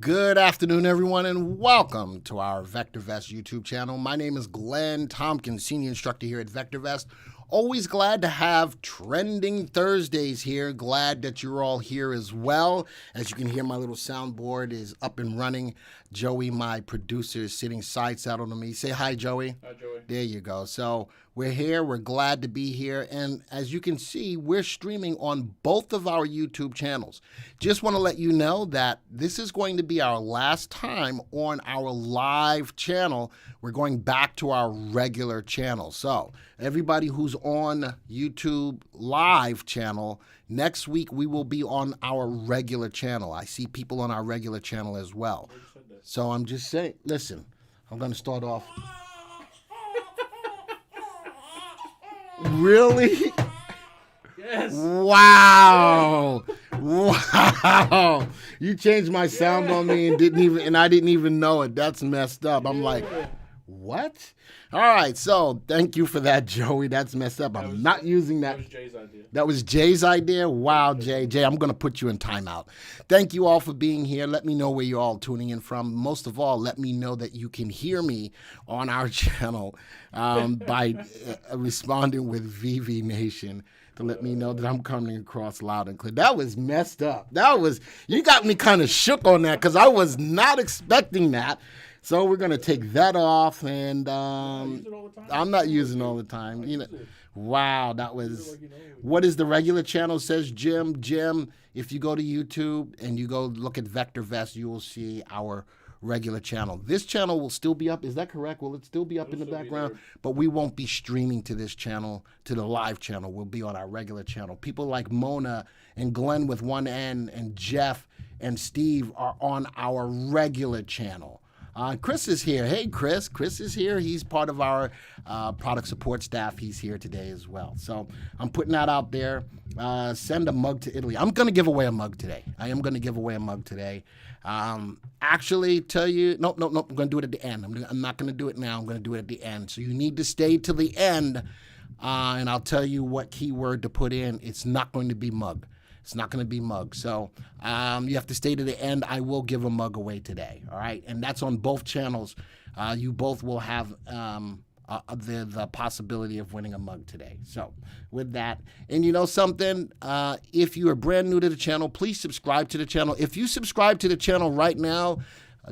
Good afternoon, everyone, and welcome to our VectorVest YouTube channel. My name is Glenn Tompkins, Senior Instructor here at VectorVest. Always glad to have Trending Thursdays here. Glad that you're all here as well. As you can hear, my little soundboard is up and running. Joey, my producer, is sitting sights out on me. Say hi, Joey. Hi, Joey. There you go. So We're here. We're glad to be here. And as you can see, we're streaming on both of our YouTube channels. Just want to let you know that this is going to be our last time on our live channel. We're going back to our regular channel. So everybody who's on YouTube live channel, next week we will be on our regular channel. I see people on our regular channel as well. So I'm just saying, listen, I'm going to start off. Really? Yes. Wow. Wow. You changed my sound on me and I didn't even know it. That's messed up. I'm like, what? All right. So thank you for that, Joey. That's messed up. I'm not using that. That was Jay's idea. That was Jay's idea? Wow, Jay. Jay, I'm going to put you in timeout. Thank you all for being here. Let me know where you're all tuning in from. Most of all, let me know that you can hear me on our channel by responding with VV Nation to let me know that I'm coming across loud and clear. That was messed up. You got me kind of shook on that because I was not expecting that. So we're going to take that off, and I'm not using it all the time. You know, wow, that was, what is the regular channel, says Jim. Jim, if you go to YouTube and you go look at VectorVest, you will see our regular channel. This channel will still be up. Is that correct? Will it still be up in the background? But we won't be streaming to this channel, to the live channel. We'll be on our regular channel. People like Mona and Glenn with one N and Jeff and Steve are on our regular channel. Chris is here. Hey, Chris. Chris is here. He's part of our product support staff. He's here today as well. So I'm putting that out there. Send a mug to Italy. I'm going to give away a mug today. I am going to give away a mug today. Actually, tell you, nope. I'm going to do it at the end. I'm not going to do it now. I'm going to do it at the end. So you need to stay till the end, and I'll tell you what keyword to put in. It's not going to be mug. It's not going to be mug. So you have to stay to the end. I will give a mug away today. All right. And that's on both channels. You both will have the possibility of winning a mug today. So with that, and you know something, if you are brand new to the channel, please subscribe to the channel. If you subscribe to the channel right now,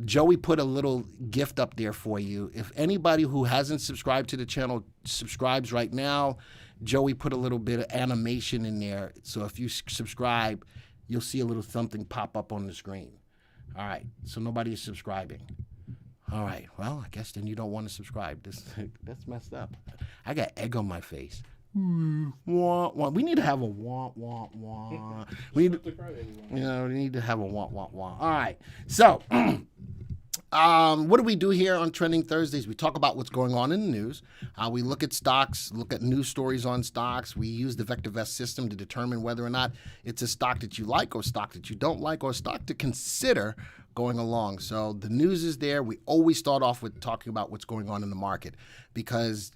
Joey put a little gift up there for you. If anybody who hasn't subscribed to the channel subscribes right now, Joey put a little bit of animation in there. So if you subscribe, you'll see a little something pop up on the screen. All right. So nobody is subscribing. All right. Well, I guess then you don't want to subscribe. That's messed up. I got egg on my face. Wah, wah. We need to have a wah, wah, wah. We need to have a wah, wah, wah. All right. So what do we do here on Trending Thursdays? We talk about what's going on in the news. We look at stocks, look at news stories on stocks. We use the VectorVest system to determine whether or not it's a stock that you like or a stock that you don't like or a stock to consider going along. So the news is there. We always start off with talking about what's going on in the market because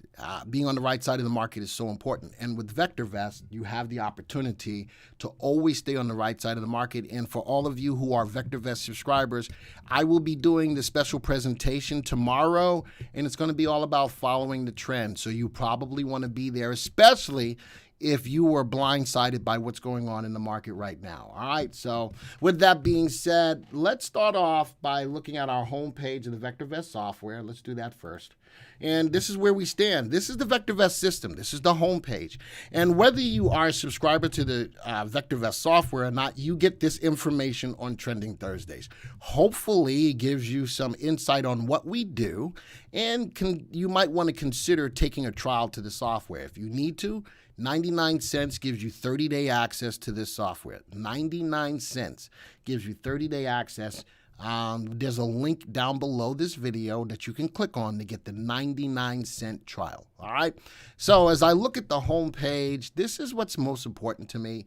being on the right side of the market is so important. And with VectorVest, you have the opportunity to always stay on the right side of the market. And for all of you who are VectorVest subscribers, I will be doing the special presentation tomorrow, and it's going to be all about following the trend. So you probably want to be there, especially if you were blindsided by what's going on in the market right now. All right, so with that being said, let's start off by looking at our homepage of the VectorVest software. Let's do that first. And this is where we stand. This is the VectorVest system. This is the homepage. And whether you are a subscriber to the VectorVest software or not, you get this information on Trending Thursdays. Hopefully, it gives you some insight on what we do, and you might want to consider taking a trial to the software. If you need to, 99 cents gives you 30-day access to this software. 99 cents gives you 30-day access. There's a link down below this video that you can click on to get the 99-cent trial. All right. So as I look at the home page, this is what's most important to me.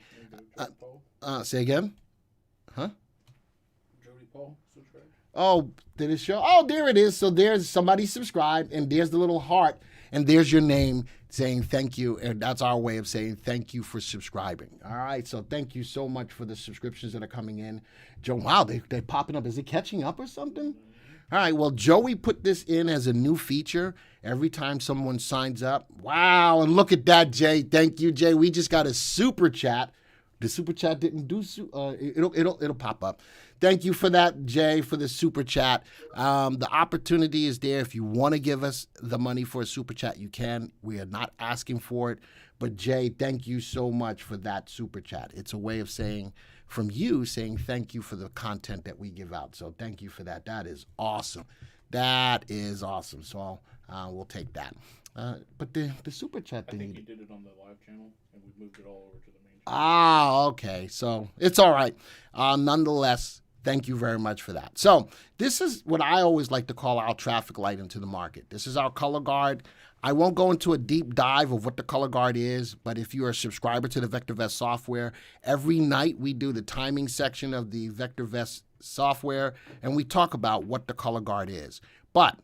Say again? Huh? Jody Paul subscribe. Oh, did it show? Oh, there it is. So there's somebody subscribed, and there's the little heart, and there's your name saying thank you. And that's our way of saying thank you for subscribing. All right. So thank you so much for the subscriptions that are coming in. Joe, wow, they're popping up. Is it catching up or something? All right. Well, Joey put this in as a new feature every time someone signs up. Wow. And look at that, Jay. Thank you, Jay. We just got a super chat The super chat didn't do. It'll pop up. Thank you for that, Jay, for the super chat. The opportunity is there. If you want to give us the money for a super chat, you can. We are not asking for it, but Jay, thank you so much for that super chat. It's a way of saying from you saying thank you for the content that we give out. So thank you for that. That is awesome. That is awesome. So we'll take that. But the super chat thing. I think you did it on the live channel, and we moved it all over to the main channel. Ah, okay. So it's all right. Nonetheless, thank you very much for that. So this is what I always like to call our traffic light into the market. This is our color guard. I won't go into a deep dive of what the color guard is, but if you're a subscriber to the VectorVest software, every night we do the timing section of the VectorVest software, and we talk about what the color guard is. But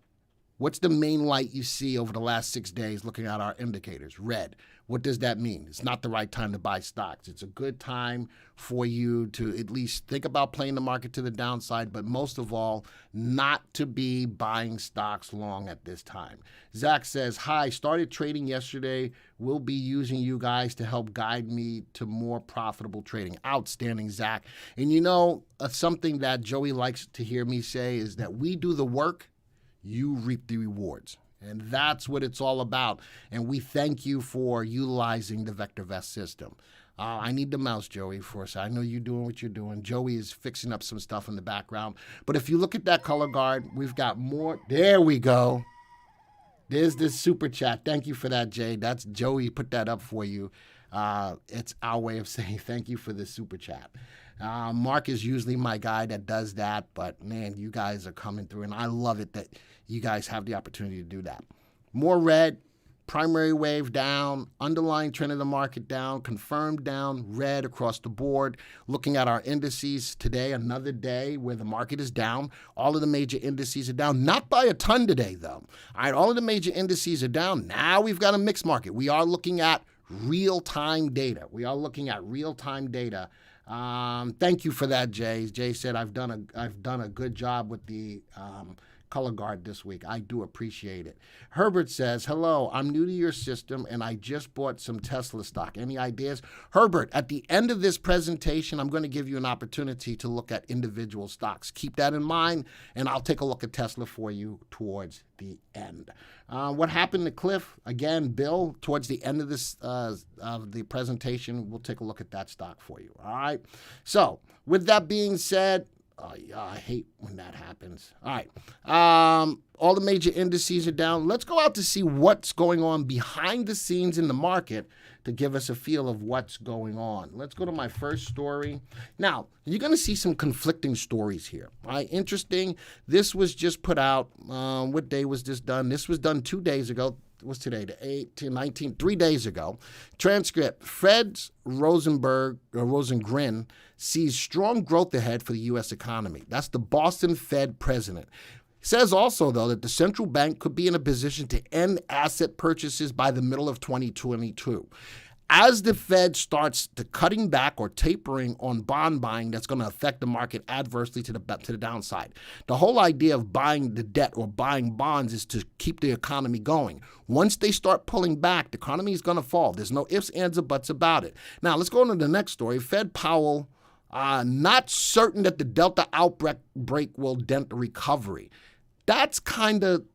what's the main light you see over the last 6 days looking at our indicators? Red. What does that mean? It's not the right time to buy stocks. It's a good time for you to at least think about playing the market to the downside, but most of all, not to be buying stocks long at this time. Zach says, hi, started trading yesterday. We'll be using you guys to help guide me to more profitable trading. Outstanding, Zach. And you know, something that Joey likes to hear me say is that we do the work, you reap the rewards. And that's what it's all about. And we thank you for utilizing the VectorVest system. I need the mouse, Joey, for us. I know you're doing what you're doing. Joey is fixing up some stuff in the background. But if you look at that color guard, we've got more. There we go. There's this super chat. Thank you for that, Jay. That's Joey put that up for you. It's our way of saying thank you for the super chat. Mark is usually my guy that does that, but man, you guys are coming through, and I love it that you guys have the opportunity to do that. More red, primary wave down, underlying trend of the market down, confirmed down, red across the board. Looking at our indices today, another day where the market is down. All of the major indices are down, not by a ton today, though. All right, all of the major indices are down. Now we've got a mixed market. We are looking at real-time data. Thank you for that, Jay. Jay said I've done a good job with the color guard this week. I do appreciate it. Herbert says, hello, I'm new to your system and I just bought some Tesla stock. Any ideas? Herbert, at the end of this presentation, I'm going to give you an opportunity to look at individual stocks. Keep that in mind, and I'll take a look at Tesla for you towards the end. What happened to Cliff? Again, Bill, towards the end of this of the presentation, we'll take a look at that stock for you. All right. So with that being said, I hate when that happens. All right. All the major indices are down. Let's go out to see what's going on behind the scenes in the market to give us a feel of what's going on. Let's go to my first story. Now, you're going to see some conflicting stories here. All right, interesting. This was just put out. What day was this done? This was done 2 days ago. What's today? The 8th, 19th, 3 days ago. Transcript: Fred's Rosengren sees strong growth ahead for the U.S. economy. That's the Boston Fed president. Says also, though, that the central bank could be in a position to end asset purchases by the middle of 2022. As the Fed starts to cutting back or tapering on bond buying, that's going to affect the market adversely to the downside. The whole idea of buying the debt or buying bonds is to keep the economy going. Once they start pulling back, the economy is going to fall. There's no ifs, ands, or buts about it. Now, let's go on to the next story. Fed Powell, not certain that the Delta outbreak will dent the recovery. That's kind of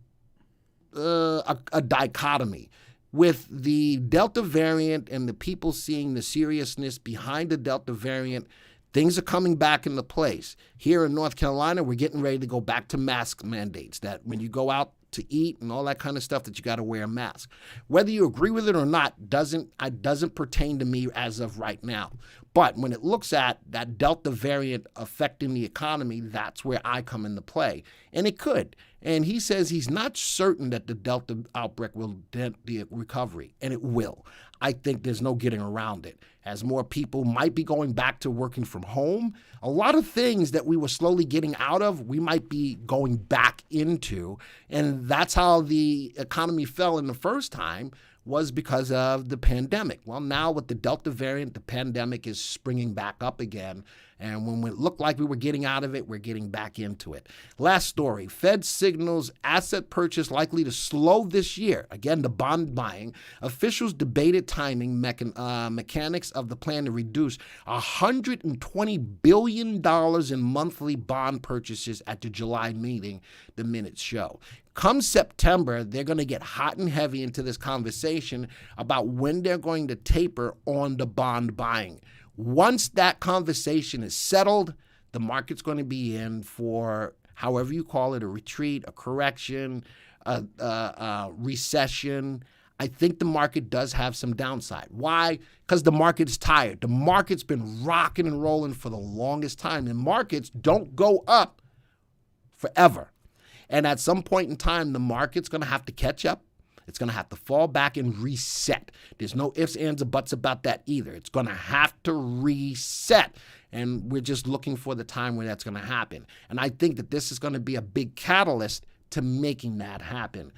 a dichotomy. With the Delta variant and the people seeing the seriousness behind the Delta variant, things are coming back into place. Here in North Carolina, we're getting ready to go back to mask mandates, that when you go out to eat and all that kind of stuff, that you got to wear a mask. Whether you agree with it or not doesn't pertain to me as of right now. But when it looks at that Delta variant affecting the economy, that's where I come into play. And it could. And he says he's not certain that the Delta outbreak will dent the recovery, and it will. I think there's no getting around it. As more people might be going back to working from home, a lot of things that we were slowly getting out of, we might be going back into. And that's how the economy fell in the first time, was because of the pandemic. Well, now with the Delta variant, the pandemic is springing back up again. And when it looked like we were getting out of it, we're getting back into it. Last story, Fed signals asset purchase likely to slow this year. Again, the bond buying. Officials debated timing mechanics of the plan to reduce $120 billion in monthly bond purchases at the July meeting, the minutes show. Come September, they're going to get hot and heavy into this conversation about when they're going to taper on the bond buying. Once that conversation is settled, the market's going to be in for, however you call it, a retreat, a correction, a recession. I think the market does have some downside. Why? Because the market's tired. The market's been rocking and rolling for the longest time, and markets don't go up forever. And at some point in time, the market's going to have to catch up. It's going to have to fall back and reset. There's no ifs, ands, or buts about that either. It's going to have to reset. And we're just looking for the time where that's going to happen. And I think that this is going to be a big catalyst to making that happen.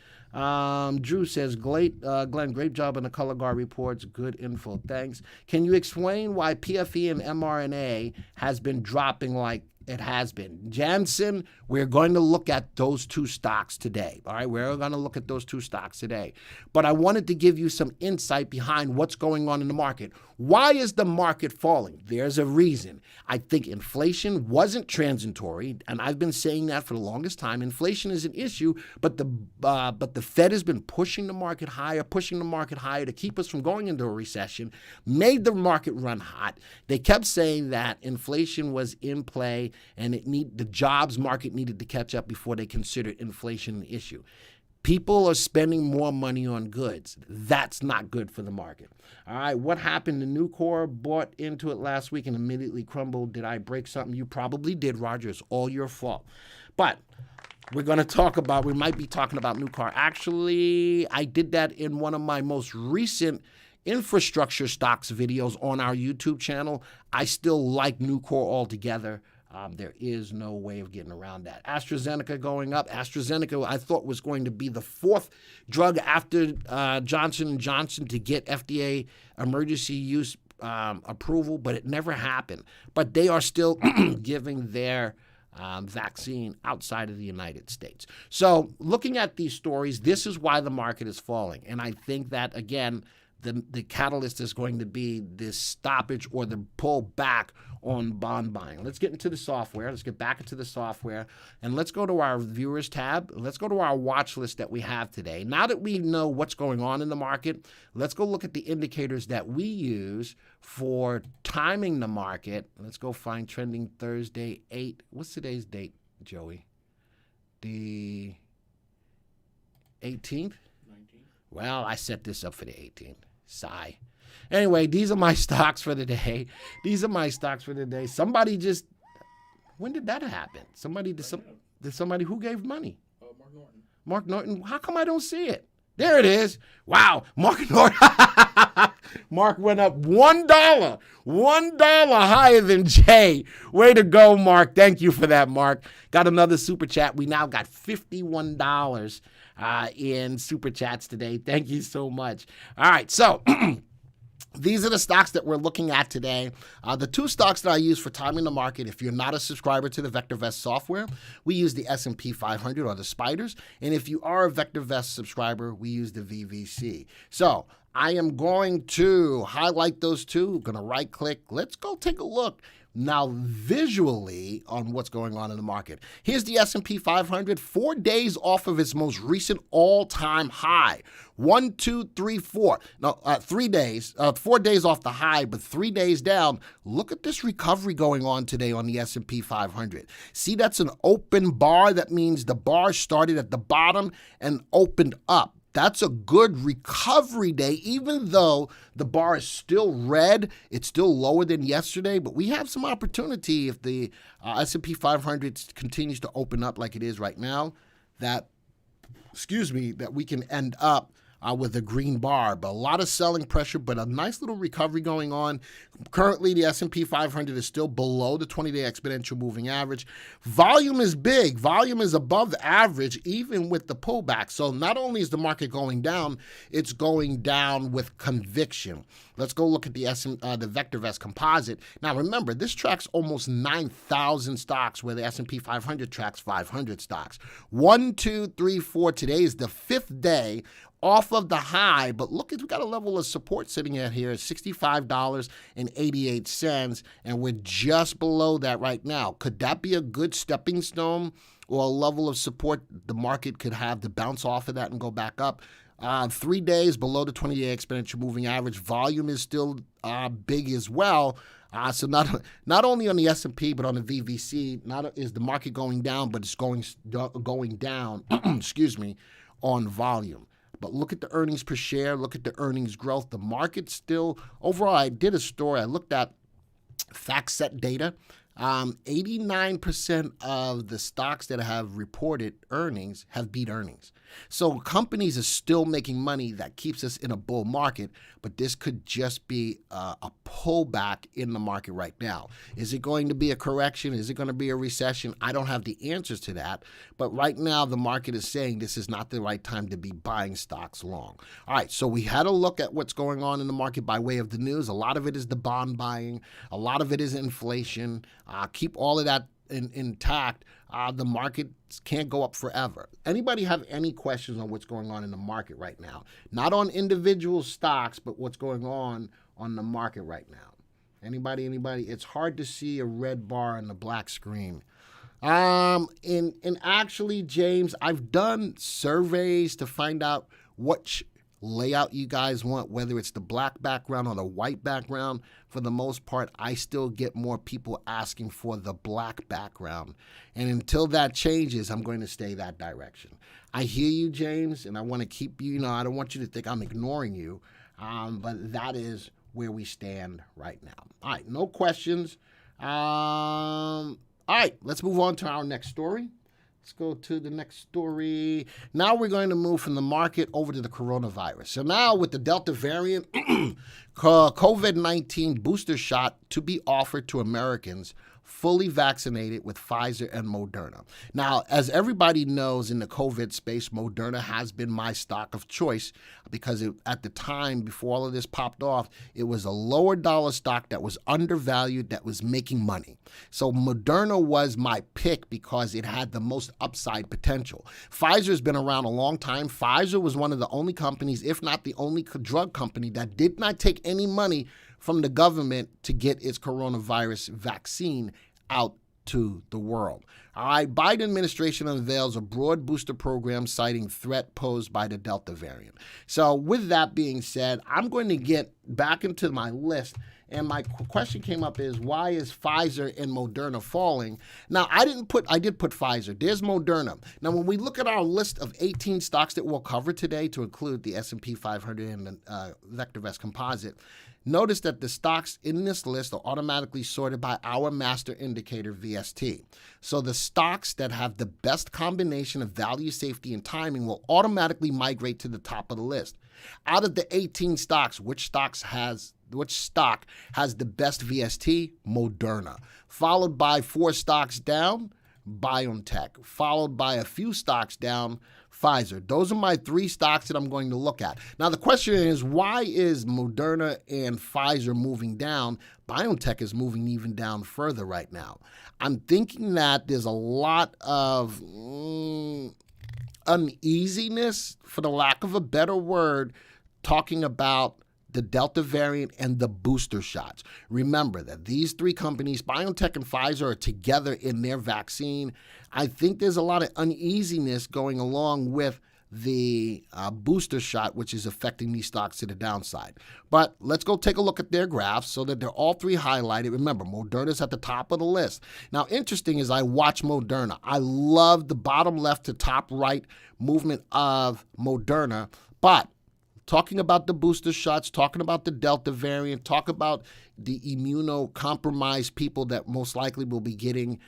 Drew says, Glenn, great job on the color guard reports. Good info. Thanks. Can you explain why PFE and MRNA has been dropping like it has been? Jansen, we're going to look at those two stocks today. All right, we're going to look at those two stocks today. But I wanted to give you some insight behind what's going on in the market. Why is the market falling? There's a reason. I think inflation wasn't transitory, and I've been saying that for the longest time. Inflation is an issue, but the Fed has been pushing the market higher to keep us from going into a recession, made the market run hot. They kept saying that inflation was in play and the jobs market needed to catch up before they considered inflation an issue. People are spending more money on goods. That's not good for the market. All right, what happened? The Nucor bought into it last week and immediately crumbled. Did I break something? You probably did, Roger. It's all your fault. But we might be talking about Nucor. Actually, I did that in one of my most recent infrastructure stocks videos on our YouTube channel. I still like Nucor altogether. There is no way of getting around that. AstraZeneca going up. AstraZeneca, I thought, was going to be the fourth drug after Johnson & Johnson to get FDA emergency use approval, but it never happened. But they are still giving their vaccine outside of the United States. So looking at these stories, this is why the market is falling. And I think that, again, the catalyst is going to be this stoppage or the pull back on bond buying. Let's get into the software. Let's get back into the software. And let's go to our viewers tab. Let's go to our watch list that we have today. Now that we know what's going on in the market, let's go look at the indicators that we use for timing the market. Let's go find trending Thursday 8. What's today's date, Joey? The 18th? 19th. Well, I set this up for the 18th. Sigh. Anyway, these are my stocks for the day. Somebody just, when did that happen? Somebody who gave money? Mark Norton. Mark Norton. How come I don't see it? There it is. Wow. Mark Norton. Mark went up $1. $1 higher than Jay. Way to go, Mark. Thank you for that, Mark. Got another super chat. We now got $51 in super chats today. Thank you so much. All right, so these are the stocks that we're looking at today. The two stocks that I use for timing the market, if you're not a subscriber to the VectorVest software, we use the S&P 500 or the spiders. And if you are a VectorVest subscriber, we use the VVC. So I am going to highlight those two. I'm going to right click. Let's go take a look now visually on what's going on in the market. Here's the S&P 500, 4 days off of its most recent all-time high. 1, 2, 3, 4. No, 3 days. 4 days off the high, but 3 days down. Look at this recovery going on today on the S&P 500. See, that's an open bar. That means the bar started at the bottom and opened up. That's a good recovery day, even though the bar is still red. It's still lower than yesterday, but we have some opportunity if the S&P 500 continues to open up like it is right now, that we can end up with a green bar, but a lot of selling pressure, but a nice little recovery going on. Currently, the S&P 500 is still below the 20-day exponential moving average. Volume is big. Volume is above average, even with the pullback. So not only is the market going down, it's going down with conviction. Let's go look at the VectorVest composite. Now, remember, this tracks almost 9,000 stocks, where the S&P 500 tracks 500 stocks. 1, 2, 3, 4. Today is the 5th day off of the high, but look, we've got a level of support sitting at here at $65.88, and we're just below that right now. Could that be a good stepping stone or a level of support the market could have to bounce off of that and go back up? 3 days below the 20-day exponential moving average. Volume is still big as well. So not only on the S&P, but on the VVC, not is the market going down, but it's going down, excuse me, on volume. But look at the earnings per share. Look at the earnings growth. The market still, overall, I did a story. I looked at FactSet data. 89% of the stocks that have reported earnings have beat earnings. So companies are still making money. That keeps us in a bull market, but this could just be a pullback in the market right now. Is it going to be a correction? Is it going to be a recession? I don't have the answers to that, but right now the market is saying this is not the right time to be buying stocks long. All right, so we had a look at what's going on in the market by way of the news. A lot of it is the bond buying. A lot of it is inflation. Keep all of that intact. The market can't go up forever. Anybody have any questions on what's going on in the market right now? Not on individual stocks, but what's going on the market right now. Anybody? It's hard to see a red bar on the black screen. And actually, James, I've done surveys to find out what layout you guys want, whether it's the black background or the white background. For the most part, I still get more people asking for the black background. And until that changes, I'm going to stay that direction. I hear you, James, and I want to keep you, I don't want you to think I'm ignoring you, but that is where we stand right now. All right, no questions. All right, let's move on to our next story. Let's go to the next story. Now we're going to move from the market over to the coronavirus. So now with the Delta variant, COVID-19 booster shot to be offered to Americans fully vaccinated with Pfizer and Moderna. Now, as everybody knows in the COVID space, Moderna has been my stock of choice because at the time, before all of this popped off, it was a lower dollar stock that was undervalued, that was making money. So Moderna was my pick because it had the most upside potential. Pfizer's been around a long time. Pfizer was one of the only companies, if not the only drug company, that did not take any money from the government to get its coronavirus vaccine out to the world. All right, Biden administration unveils a broad booster program citing threat posed by the Delta variant. So with that being said, I'm going to get back into my list. And my question came up is, why is Pfizer and Moderna falling? Now, I did put Pfizer. There's Moderna. Now, when we look at our list of 18 stocks that we'll cover today, to include the S&P 500 and the VectorVest composite, notice that the stocks in this list are automatically sorted by our master indicator, VST. So the stocks that have the best combination of value, safety, and timing will automatically migrate to the top of the list. Out of the 18 stocks, which stock has the best VST? Moderna. Followed by 4 stocks down, BioNTech. Followed by a few stocks down, Pfizer. Those are my 3 stocks that I'm going to look at. Now, the question is, why is Moderna and Pfizer moving down? BioNTech is moving even down further right now. I'm thinking that there's a lot of uneasiness, for the lack of a better word, talking about the Delta variant and the booster shots. Remember that these 3 companies, BioNTech and Pfizer, are together in their vaccine. I think there's a lot of uneasiness going along with the booster shot, which is affecting these stocks to the downside. But let's go take a look at their graphs so that they're all 3 highlighted. Remember, Moderna's at the top of the list. Now, interesting is I watch Moderna. I love the bottom left to top right movement of Moderna, but talking about the booster shots, talking about the Delta variant, talk about the immunocompromised people that most likely will be getting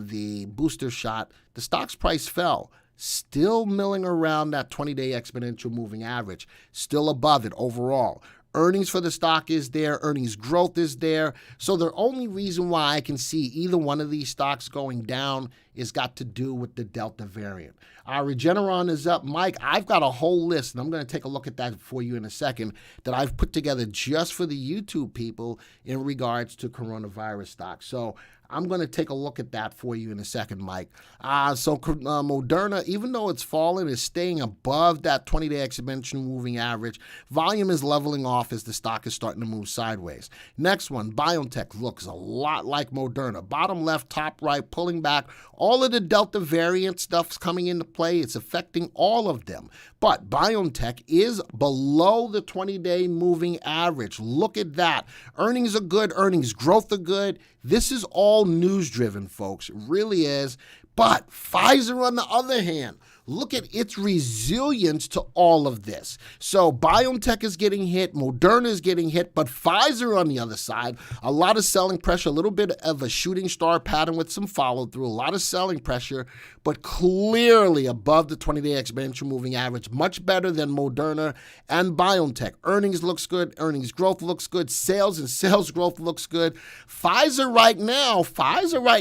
the booster shot, the stock's price fell. still milling around that 20-day exponential moving average, still above it overall. Earnings for the stock is there. Earnings growth is there. So the only reason why I can see either one of these stocks going down is got to do with the Delta variant. Regeneron is up. Mike, I've got a whole list, and I'm going to take a look at that for you in a second, that I've put together just for the YouTube people in regards to coronavirus stocks. So I'm going to take a look at that for you in a second, Mike. Moderna, even though it's fallen, is staying above that 20-day exponential moving average. Volume is leveling off as the stock is starting to move sideways. Next one, BioNTech, looks a lot like Moderna. Bottom left, top right, pulling back. All of the Delta variant stuff's coming into play. It's affecting all of them. But BioNTech is below the 20-day moving average. Look at that. Earnings are good. Earnings growth are good. This is all news-driven, folks. It really is. But Pfizer, on the other hand, look at its resilience to all of this. So BioNTech is getting hit, Moderna is getting hit, but Pfizer on the other side, a lot of selling pressure, a little bit of a shooting star pattern with some follow-through, a lot of selling pressure, but clearly above the 20-day exponential moving average, much better than Moderna and BioNTech. Earnings looks good, earnings growth looks good, sales and sales growth looks good. Pfizer right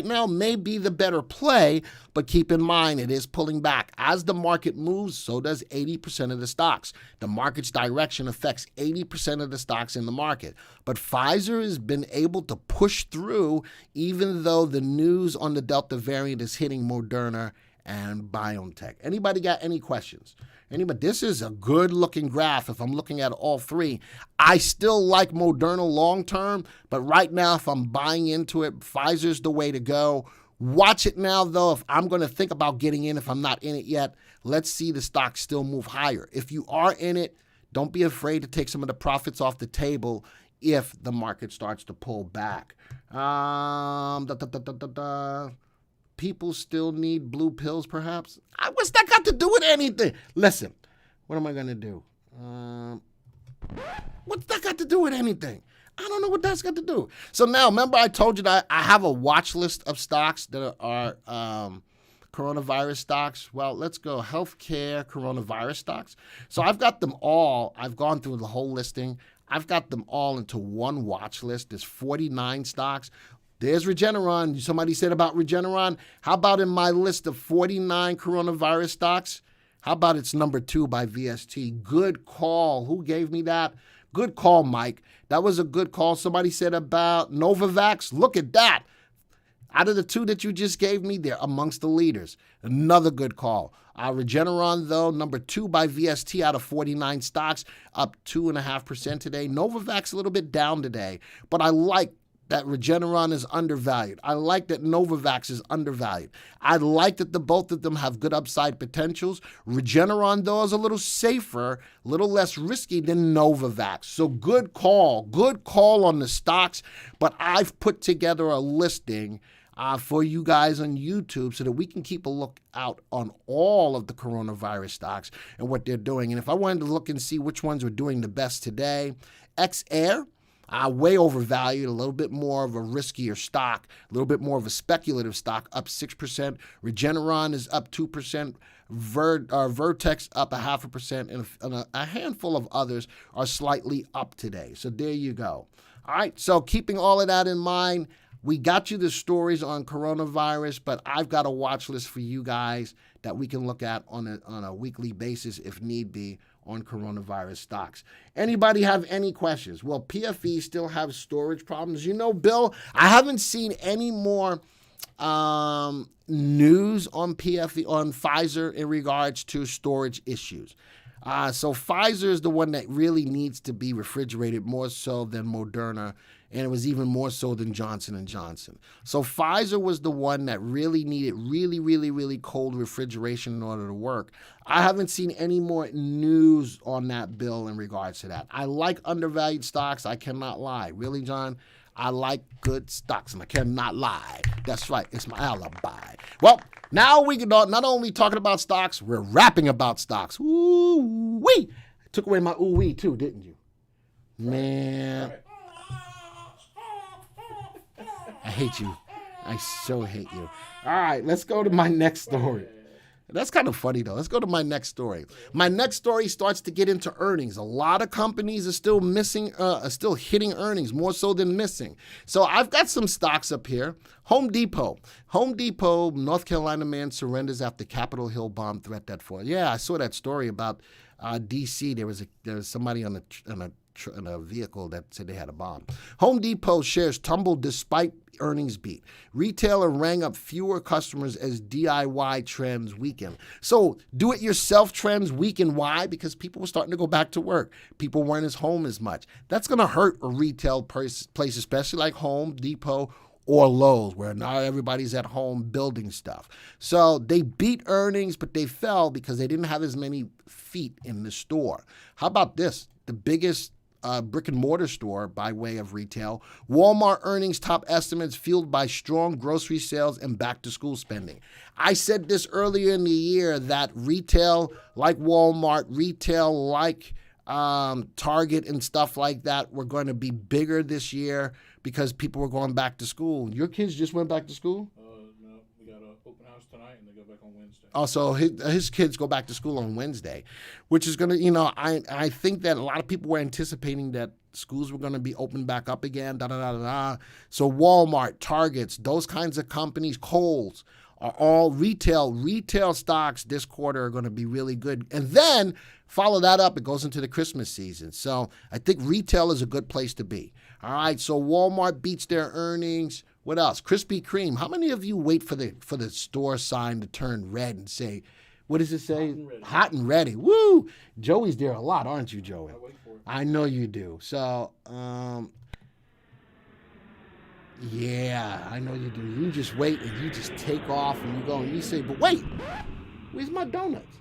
now may be the better play, but keep in mind, it is pulling back. As the market moves, so does 80% of the stocks. The market's direction affects 80% of the stocks in the market. But Pfizer has been able to push through, even though the news on the Delta variant is hitting Moderna and BioNTech. Anybody got any questions? Anybody? This is a good-looking graph if I'm looking at all three. I still like Moderna long-term, but right now, if I'm buying into it, Pfizer's the way to go. Watch it now, though. If I'm going to think about getting in, if I'm not in it yet, let's see the stock still move higher. If you are in it, don't be afraid to take some of the profits off the table if the market starts to pull back. People still need blue pills, perhaps. What's that got to do with anything? Listen, what am I going to do? What's that got to do with anything? I don't know what that's got to do. So now, remember I told you that I have a watch list of stocks that are coronavirus stocks. Well, let's go healthcare coronavirus stocks. So I've got them all. I've gone through the whole listing. I've got them all into one watch list. There's 49 stocks. There's Regeneron. Somebody said about Regeneron. How about in my list of 49 coronavirus stocks? How about it's number 2 by VST? Good call. Who gave me that? Good call, Mike. That was a good call. Somebody said about Novavax. Look at that. Out of the 2 that you just gave me, they're amongst the leaders. Another good call. Regeneron, though, number 2 by VST out of 49 stocks, up 2.5% today. Novavax a little bit down today, but I like that Regeneron is undervalued. I like that Novavax is undervalued. I like that the both of them have good upside potentials. Regeneron, though, is a little safer, a little less risky than Novavax. So good call on the stocks. But I've put together a listing for you guys on YouTube so that we can keep a look out on all of the coronavirus stocks and what they're doing. And if I wanted to look and see which ones were doing the best today, X-Air, way overvalued, a little bit more of a riskier stock, a little bit more of a speculative stock, up 6%. Regeneron is up 2%. Vertex up 0.5%, and a handful of others are slightly up today. So there you go. All right, so keeping all of that in mind, we got you the stories on coronavirus, but I've got a watch list for you guys that we can look at on a weekly basis if need be on coronavirus stocks. Anybody have any questions? Well, PFE still have storage problems. You know, Bill, I haven't seen any more news on PFE, on Pfizer in regards to storage issues. So Pfizer is the one that really needs to be refrigerated more so than Moderna, and it was even more so than Johnson & Johnson. So Pfizer was the one that really needed really cold refrigeration in order to work. I haven't seen any more news on that bill in regards to that. I like undervalued stocks. I cannot lie. Really, John? I like good stocks, and I cannot lie. That's right. It's my alibi. Well, now we can not only talking about stocks, we're rapping about stocks. Ooh-wee. Took away my ooh-wee, too, didn't you? Man. I hate you. I so hate you. All right, let's go to my next story. That's kind of funny, though. Let's go to my next story. My next story starts to get into earnings. A lot of companies are still still hitting earnings, more so than missing. So I've got some stocks up here. Home Depot. Home Depot, North Carolina man surrenders after Capitol Hill bomb threat that fall. Yeah, I saw that story about D.C. There was somebody on a vehicle that said they had a bomb. Home Depot shares tumbled despite earnings beat. Retailer rang up fewer customers as DIY trends weaken. So do-it-yourself trends weaken. Why? Because people were starting to go back to work. People weren't as home as much. That's going to hurt a retail place, especially like Home Depot or Lowe's, where not everybody's at home building stuff. So they beat earnings, but they fell because they didn't have as many feet in the store. How about this? The biggest brick and mortar store by way of retail. Walmart earnings top estimates fueled by strong grocery sales and back to school spending. I said this earlier in the year that retail like Walmart, retail like Target and stuff like that were going to be bigger this year because people were going back to school. Your kids just went back to school? No, we got an open house tonight and they go back on Wednesday. Also, his kids go back to school on Wednesday, which is going to, I think that a lot of people were anticipating that schools were going to be opened back up again, So Walmart, Targets, those kinds of companies, Kohl's, are all retail stocks this quarter are going to be really good. And then follow that up, it goes into the Christmas season. So I think retail is a good place to be. All right, so Walmart beats their earnings. What else? Krispy Kreme. How many of you wait for the store sign to turn red and say, what does it say? Hot and ready. Woo! Joey's there a lot, aren't you, Joey? I wait for it. I know you do. So, yeah, I know you do. You just wait and you just take off and you go and you say, but wait, where's my donuts?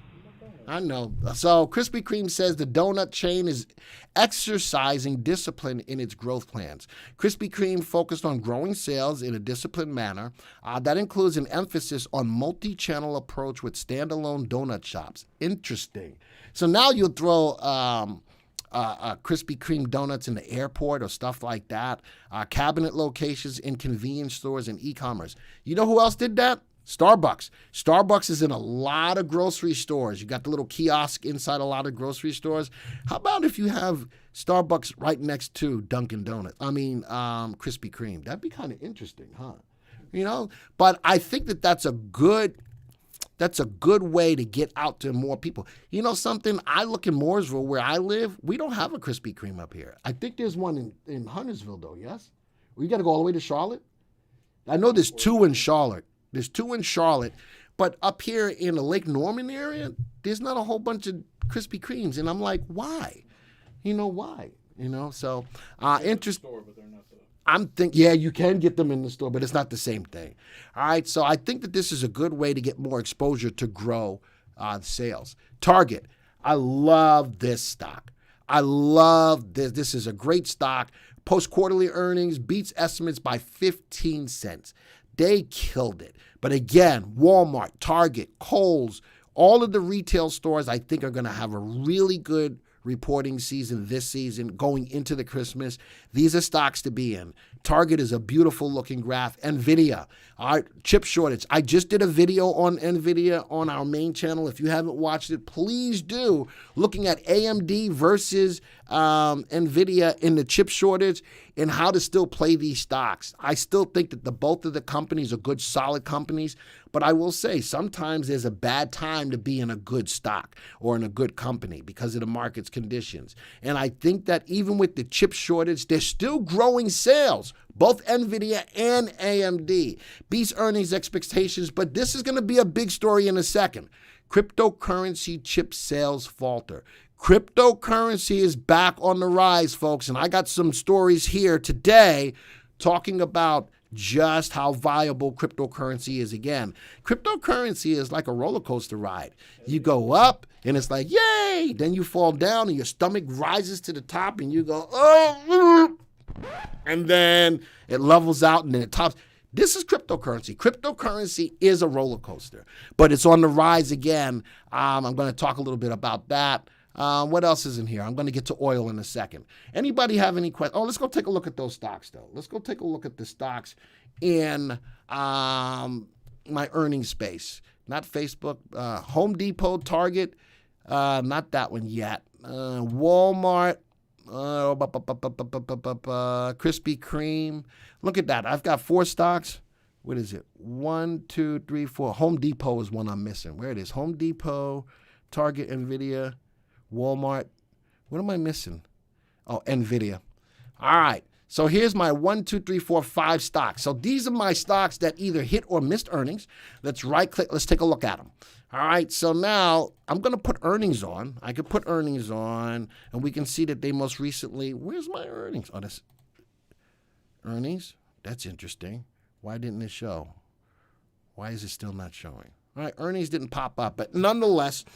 I know. So Krispy Kreme says the donut chain is exercising discipline in its growth plans. Krispy Kreme focused on growing sales in a disciplined manner. That includes an emphasis on multi-channel approach with standalone donut shops. Interesting. So now you'll throw Krispy Kreme donuts in the airport or stuff like that. Cabinet locations in convenience stores and e-commerce. You know who else did that? Starbucks. Starbucks is in a lot of grocery stores. You got the little kiosk inside a lot of grocery stores. How about if you have Starbucks right next to Dunkin' Donuts? Krispy Kreme. That'd be kind of interesting, huh? But I think that's a good way to get out to more people. You know something? I look in Mooresville where I live. We don't have a Krispy Kreme up here. I think there's one in Huntersville, though, yes? We got to go all the way to Charlotte? I know there's two in Charlotte. But up here in the Lake Norman area, there's not a whole bunch of Krispy Kremes. And I'm like, why? Why? So interesting. Yeah, you can get them in the store, but it's not the same thing. All right, so I think that this is a good way to get more exposure to grow sales. Target, I love this stock. I love this. This is a great stock. Post-quarterly earnings beats estimates by 15 cents. They killed it. But again, Walmart, Target, Kohl's, all of the retail stores I think are going to have a really good reporting season this season going into the Christmas. These are stocks to be in. Target is a beautiful looking graph. NVDA, our chip shortage. I just did a video on NVDA on our main channel. If you haven't watched it, please do. Looking at AMD versus NVIDIA in the chip shortage and how to still play these stocks. I still think that both of the companies are good, solid companies, but I will say sometimes there's a bad time to be in a good stock or in a good company because of the market's conditions. And I think that even with the chip shortage, they're still growing sales, both NVIDIA and AMD. Beats earnings expectations, but this is going to be a big story in a second. Cryptocurrency chip sales falter. Cryptocurrency is back on the rise, folks, and I got some stories here today talking about just how viable cryptocurrency is again. Cryptocurrency is like a roller coaster ride. You go up, and it's like, yay! Then you fall down, and your stomach rises to the top, and you go, oh! And then it levels out, and then it tops. This is cryptocurrency. Cryptocurrency is a roller coaster, but it's on the rise again. I'm going to talk a little bit about that. What else is in here? I'm going to get to oil in a second. Anybody have any questions? Oh, let's go take a look at those stocks, though. Let's go take a look at the stocks in my earnings space. Not Facebook. Home Depot, Target, not that one yet. Walmart, Krispy Kreme. Look at that. I've got 4 stocks. What is it? 1, 2, 3, 4. Home Depot is one I'm missing. Where it is? Home Depot, Target, NVDA, Walmart. What am I missing? Oh, NVDA. All right. So here's my 1, 2, 3, 4, 5 stocks. So these are my stocks that either hit or missed earnings. Let's right click. Let's take a look at them. All right. So now I'm going to put earnings on. I could put earnings on, and we can see that they most recently. Where's my earnings? Oh, this earnings. That's interesting. Why didn't it show? Why is it still not showing? All right. Earnings didn't pop up, but nonetheless,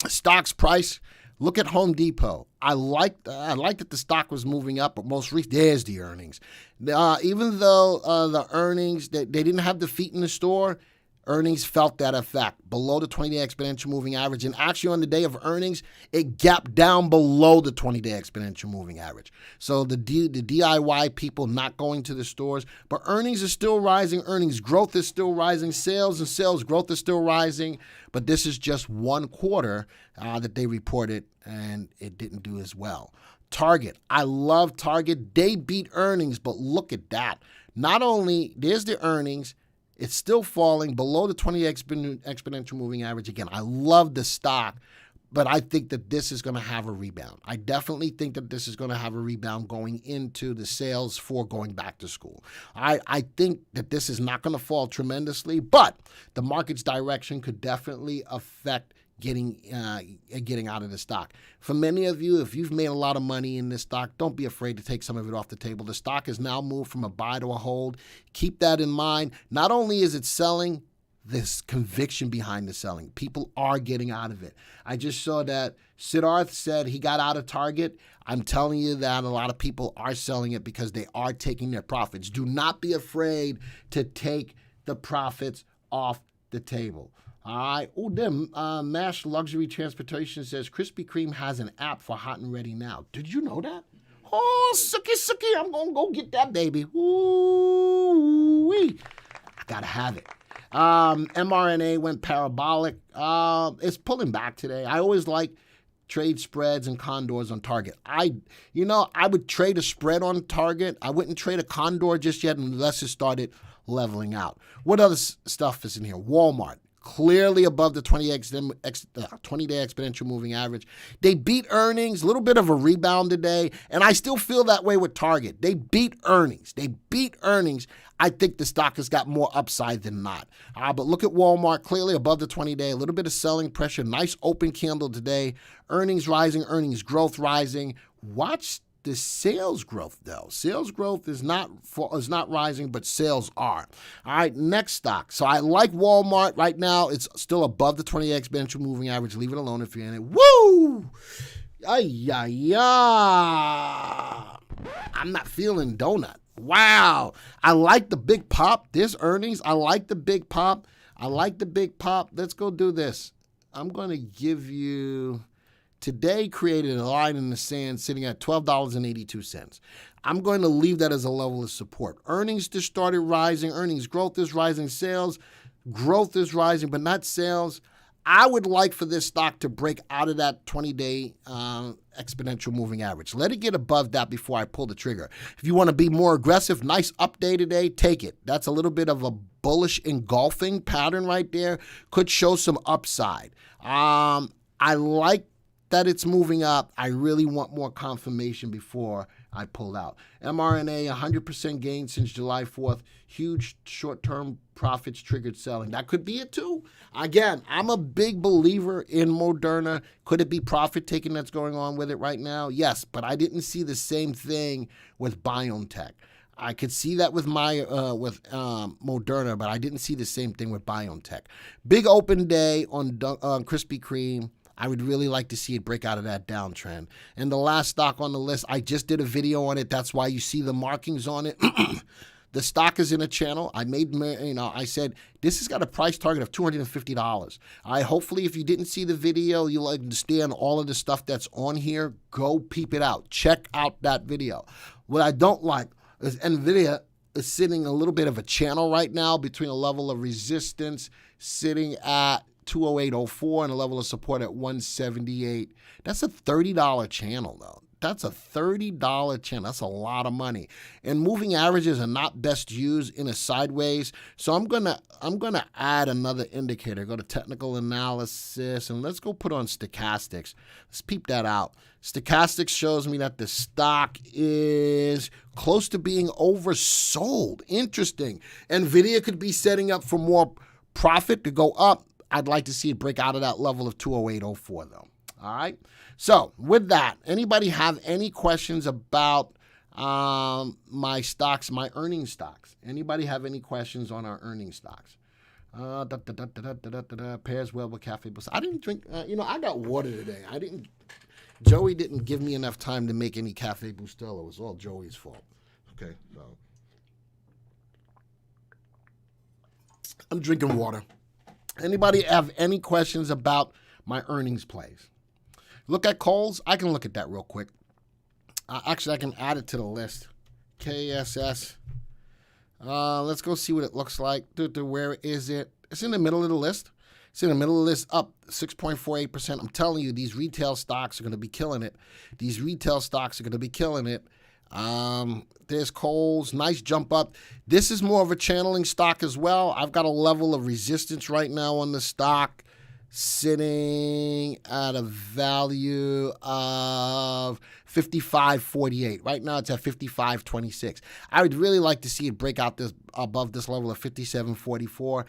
stocks price. Look at Home Depot. I liked that the stock was moving up, but most recently, there's the earnings. Even though the earnings, they didn't have the feet in the store, earnings felt that effect below the 20-day exponential moving average. And actually on the day of earnings, it gapped down below the 20-day exponential moving average. So the DIY people not going to the stores, but earnings are still rising. Earnings growth is still rising. Sales and sales growth is still rising. But this is just one quarter that they reported, and it didn't do as well. Target. I love Target. They beat earnings, but look at that. Not only, there's the earnings, it's still falling below the 20 exponential moving average. Again, I love the stock, but I think that this is going to have a rebound. I definitely think that this is going to have a rebound going into the sales for going back to school. I think that this is not going to fall tremendously, but the market's direction could definitely affect getting out of the stock. For many of you, if you've made a lot of money in this stock, don't be afraid to take some of it off the table. The stock has now moved from a buy to a hold. Keep that in mind. Not only is it selling, this conviction behind the selling. People are getting out of it. I just saw that Siddharth said he got out of Target. I'm telling you that a lot of people are selling it because they are taking their profits. Do not be afraid to take the profits off the table. All right. Oh, then MASH Luxury Transportation says Krispy Kreme has an app for hot and ready now. Did you know that? Oh, sucky. I'm going to go get that, baby. Ooh-wee. I got to have it. MRNA went parabolic. It's pulling back today. I always like trade spreads and condors on Target. I would trade a spread on Target. I wouldn't trade a condor just yet unless it started leveling out. What other stuff is in here? Walmart. Clearly above the 20-day exponential moving average. They beat earnings, a little bit of a rebound today, and I still feel that way with Target. They beat earnings. I think the stock has got more upside than not. But look at Walmart, clearly above the 20-day, a little bit of selling pressure, nice open candle today. Earnings rising, earnings growth rising. Watch the sales growth, though. Sales growth is not rising, but sales are. All right, next stock. So I like Walmart right now. It's still above the 20 exponential moving average. Leave it alone if you're in it. Woo! I'm not feeling donut. Wow. I like the big pop. There's earnings. I like the big pop. Let's go do this. I'm going to give you... Today created a line in the sand sitting at $12.82. I'm going to leave that as a level of support. Earnings just started rising. Earnings growth is rising. Sales growth is rising, but not sales. I would like for this stock to break out of that 20-day exponential moving average. Let it get above that before I pull the trigger. If you want to be more aggressive, nice up day today, take it. That's a little bit of a bullish engulfing pattern right there. Could show some upside. I like that it's moving up. I really want more confirmation before I pull out. MRNA, 100% gain since July 4th. Huge short-term profits triggered selling. That could be it too. Again, I'm a big believer in Moderna. Could it be profit taking that's going on with it right now? Yes, but I didn't see the same thing with BioNTech. I could see that with Moderna, but I didn't see the same thing with BioNTech. Big open day on Krispy Kreme. I would really like to see it break out of that downtrend. And the last stock on the list, I just did a video on it. That's why you see the markings on it. The stock is in a channel. I said, this has got a price target of $250. Hopefully, if you didn't see the video, you'll understand all of the stuff that's on here. Go peep it out. Check out that video. What I don't like is NVIDIA is sitting a little bit of a channel right now between a level of resistance sitting at 208.04 and a level of support at 178. That's a $30 channel, though. That's a $30 channel. That's a lot of money. And moving averages are not best used in a sideways. So I'm gonna add another indicator. Go to technical analysis and let's go put on stochastics. Let's peep that out. Stochastics shows me that the stock is close to being oversold. Interesting. NVDA could be setting up for more profit to go up. I'd like to see it break out of that level of 208.04 though. All right. So with that, anybody have any questions about my stocks, my earning stocks? Anybody have any questions on our earning stocks? Pairs well with Cafe Bustelo. I didn't drink, I got water today. Joey didn't give me enough time to make any Cafe Bustelo. It was all Joey's fault. Okay, so I'm drinking water. Anybody have any questions about my earnings plays? Look at Kohl's. I can look at that real quick. Actually, I can add it to the list. KSS. Let's go see what it looks like. Where is it? It's in the middle of the list. It's in the middle of the list, up 6.48%. I'm telling you, these retail stocks are going to be killing it. These retail stocks are going to be killing it. There's Kohl's. Nice jump up. This is more of a channeling stock as well. I've got a level of resistance right now on the stock, sitting at a value of 55.48. Right now it's at 55.26. I would really like to see it break out this above this level of 57.44.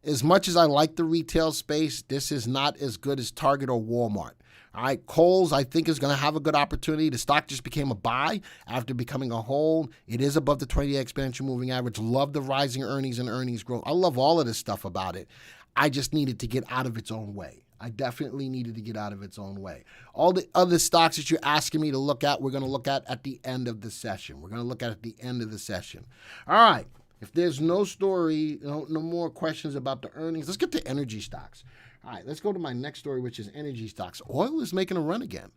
As much as I like the retail space, this is not as good as Target or Walmart. All right, Kohl's, I think, is going to have a good opportunity. The stock just became a buy after becoming a hold. It is above the 20-day exponential moving average. Love the rising earnings and earnings growth. I love all of this stuff about it. I just needed to get out of its own way. I definitely needed to get out of its own way. All the other stocks that you're asking me to look at, we're going to look at the end of the session. We're going to look at the end of the session. All right. If there's no story, no more questions about the earnings, let's get to energy stocks. All right, let's go to my next story, which is energy stocks. Oil is making a run again.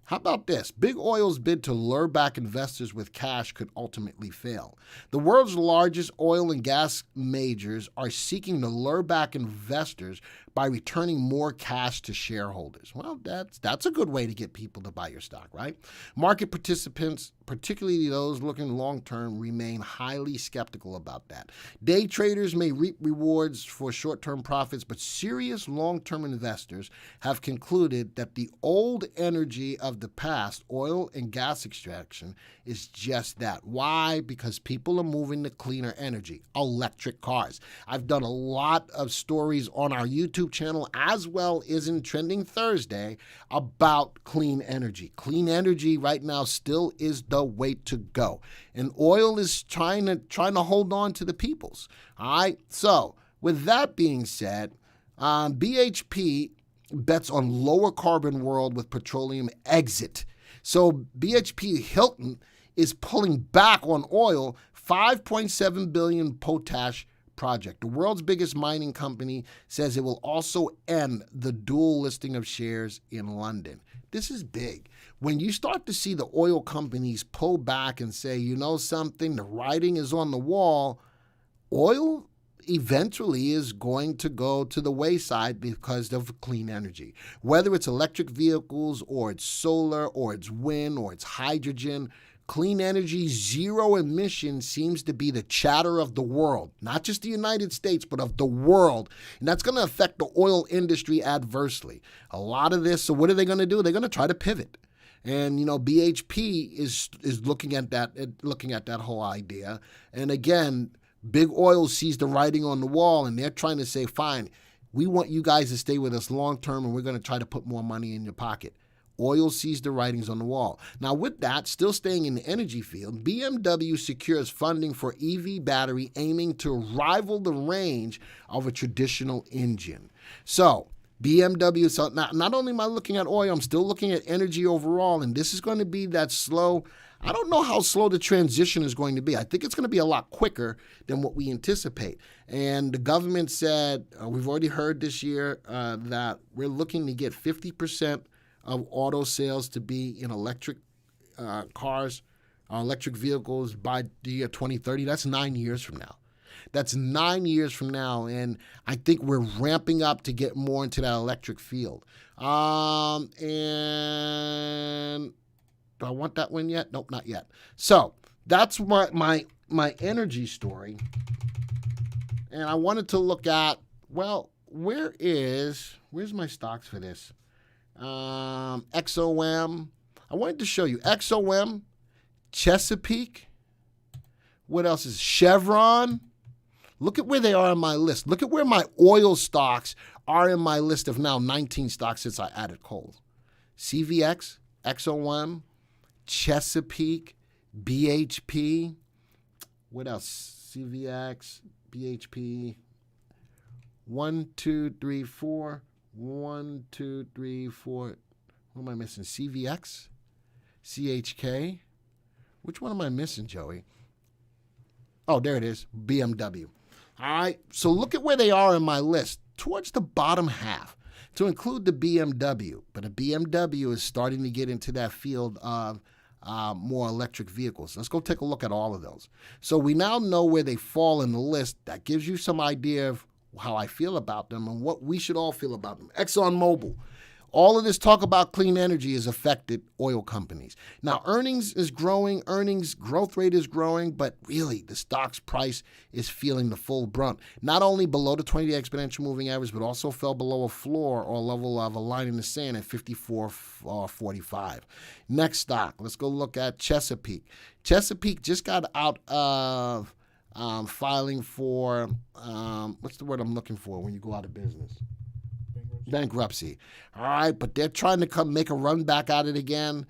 How about this? Big Oil's bid to lure back investors with cash could ultimately fail. The world's largest oil and gas majors are seeking to lure back investors by returning more cash to shareholders. Well, that's a good way to get people to buy your stock, right? Market participants, particularly those looking long-term, remain highly skeptical about that. Day traders may reap rewards for short-term profits, but serious long-term investors have concluded that the old energy of the past, oil and gas extraction, is just that. Why? Because people are moving to cleaner energy, electric cars. I've done a lot of stories on our YouTube channel as well as in Trending Thursday about clean energy. Clean energy right now still is the way to go. And oil is trying to hold on to the peoples. All right. So with that being said, BHP bets on lower carbon world with petroleum exit. So BHP Hilton is pulling back on oil, 5.7 billion potash project. The world's biggest mining company says it will also end the dual listing of shares in London. This is big. When you start to see the oil companies pull back and say, you know something, the writing is on the wall, oil eventually is going to go to the wayside because of clean energy. Whether it's electric vehicles or it's solar or it's wind or it's hydrogen, clean energy, zero emission seems to be the chatter of the world, not just the United States, but of the world. And that's going to affect the oil industry adversely. A lot of this, so what are they going to do? They're going to try to pivot. And, BHP is looking at that whole idea. And again, Big Oil sees the writing on the wall and they're trying to say, fine, we want you guys to stay with us long term and we're going to try to put more money in your pocket. Oil sees the writings on the wall. Now, with that, still staying in the energy field, BMW secures funding for EV battery aiming to rival the range of a traditional engine. So, BMW, so not only am I looking at oil, I'm still looking at energy overall, and this is going to be that slow. I don't know how slow the transition is going to be. I think it's going to be a lot quicker than what we anticipate. And the government said, we've already heard this year that we're looking to get 50% of auto sales to be in electric cars our electric vehicles by the year 2030. That's 9 years from now. That's 9 years from now, and I think we're ramping up to get more into that electric field. And do I want that one yet? Nope, not yet. So that's my energy story. And I wanted to look at, well, where's my stocks for this? XOM. I wanted to show you XOM, Chesapeake. What else is Chevron? Look at where they are on my list. Look at where my oil stocks are in my list of now 19 stocks since I added coal. CVX, XOM, Chesapeake, BHP. What else? CVX, BHP. 1, 2, 3, 4. 1, 2, 3, 4. What am I missing? CVX, CHK. Which one am I missing, Joey? Oh, there it is. BMW. All right. So look at where they are in my list. Towards the bottom half, to include the BMW. But a BMW is starting to get into that field of more electric vehicles. Let's go take a look at all of those. So we now know where they fall in the list. That gives you some idea of how I feel about them and what we should all feel about them. ExxonMobil. All of this talk about clean energy has affected oil companies. Now, earnings is growing, earnings growth rate is growing, but really the stock's price is feeling the full brunt. Not only below the 20-day exponential moving average, but also fell below a floor or level of a line in the sand at 54.45. Next stock, let's go look at Chesapeake. Chesapeake just got out of filing for, what's the word I'm looking for when you go out of business? Bankruptcy. All right, but they're trying to make a run back at it again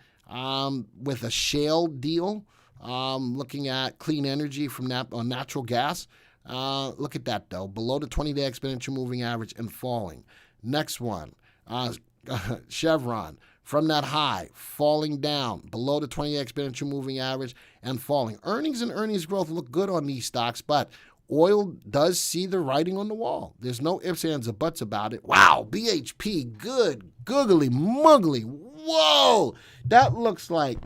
with a shale deal, looking at clean energy from natural gas. Look at that, though. Below the 20-day exponential moving average and falling. Next one, Chevron. From that high, falling down below the 20-day exponential moving average and falling. Earnings and earnings growth look good on these stocks, but oil does see the writing on the wall. There's no ifs, ands, or buts about it. Wow, BHP, good, googly, muggly. Whoa, that looks like,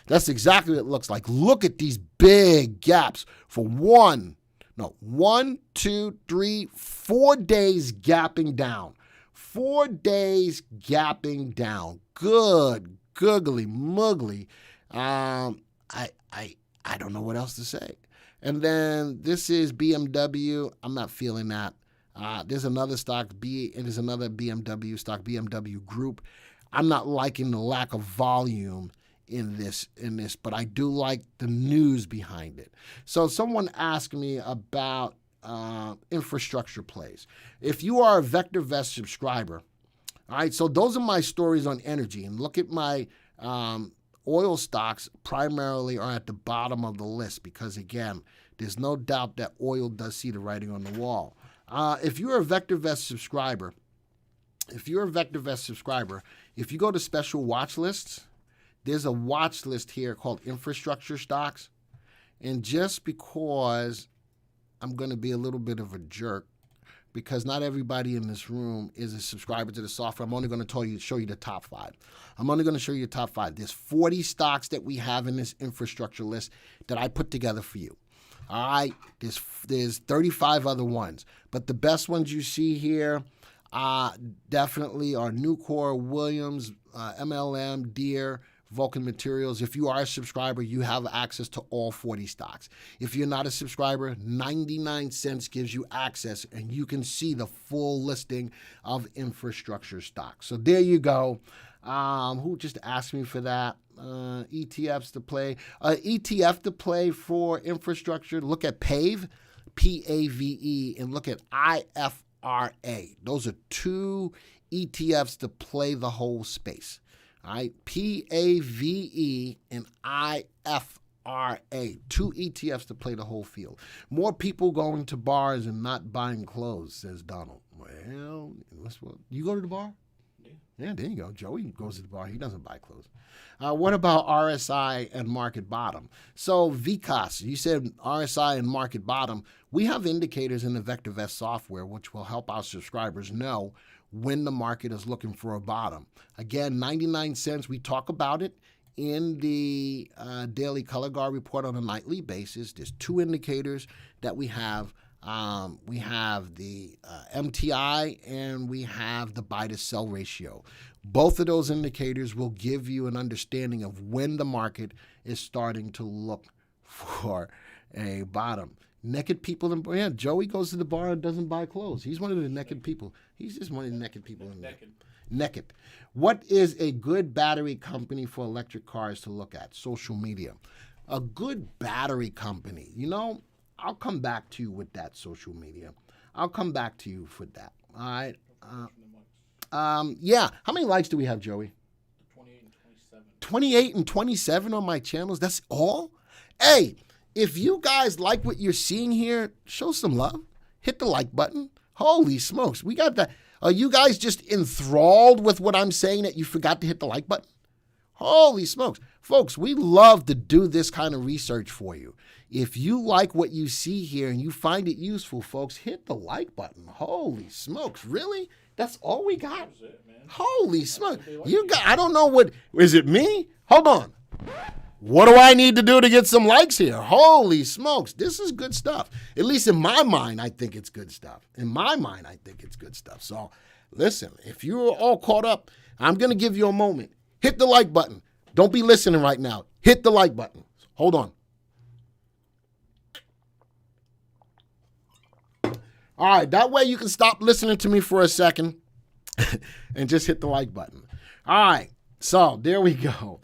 that's exactly what it looks like. Look at these big gaps for 1, 2, 3, 4 days gapping down. 4 days gapping down. Good, googly, muggly. I don't know what else to say. And then this is BMW. I'm not feeling that. There's another stock, and there's another BMW stock, BMW Group. I'm not liking the lack of volume in this, but I do like the news behind it. So someone asked me about infrastructure plays. If you are a VectorVest subscriber, all right, so those are my stories on energy. And look at my oil stocks primarily are at the bottom of the list because, again, there's no doubt that oil does see the writing on the wall. If you're a VectorVest subscriber, if you go to special watch lists, there's a watch list here called infrastructure stocks. And just because I'm going to be a little bit of a jerk, because not everybody in this room is a subscriber to the software, I'm only going to show you the top 5. I'm only going to show you the top 5. There's 40 stocks that we have in this infrastructure list that I put together for you. All right, there's 35 other ones, but the best ones you see here definitely are Nucor, Williams, MLM, Deere, Vulcan Materials. If you are a subscriber, you have access to all 40 stocks. If you're not a subscriber, 99 cents gives you access, and you can see the full listing of infrastructure stocks. So there you go. Who just asked me for that? ETFs to play. ETF to play for infrastructure. Look at PAVE, PAVE, and look at IFRA. Those are 2 ETFs to play the whole space. All right, PAVE and IFRA, 2 ETFs to play the whole field. More people going to bars and not buying clothes, says Donald. Well, you go to the bar? Yeah, there you go. Joey goes to the bar. He doesn't buy clothes. What about RSI and market bottom? So VCAS, you said RSI and market bottom. We have indicators in the VectorVest software which will help our subscribers know when the market is looking for a bottom. Again, 99 cents, we talk about it in the daily color guard report on a nightly basis. There's two indicators that we have. We have the MTI and we have the buy to sell ratio. Both of those indicators will give you an understanding of when the market is starting to look for a bottom. Naked people, yeah, Joey goes to the bar and doesn't buy clothes. He's one of the naked people. He's just one of the naked people in there. Naked. What is a good battery company for electric cars to look at? Social media. A good battery company, I'll come back to you with that social media. I'll come back to you for that. All right. Yeah. How many likes do we have, Joey? 28 and 27. 28 and 27 on my channels. That's all? Hey, if you guys like what you're seeing here, show some love. Hit the like button. Holy smokes. We got that. Are you guys just enthralled with what I'm saying that you forgot to hit the like button? Holy smokes. Folks, we love to do this kind of research for you. If you like what you see here and you find it useful, folks, hit the like button. Holy smokes. Really? That's all we got? That's it, man. Holy smokes. I don't know what, is it me? Hold on. What do I need to do to get some likes here? Holy smokes. This is good stuff. At least in my mind, I think it's good stuff. In my mind, I think it's good stuff. So listen, if you're all caught up, I'm going to give you a moment. Hit the like button. Don't be listening right now. Hit the like button. Hold on. All right, that way you can stop listening to me for a second and just hit the like button. All right, so there we go.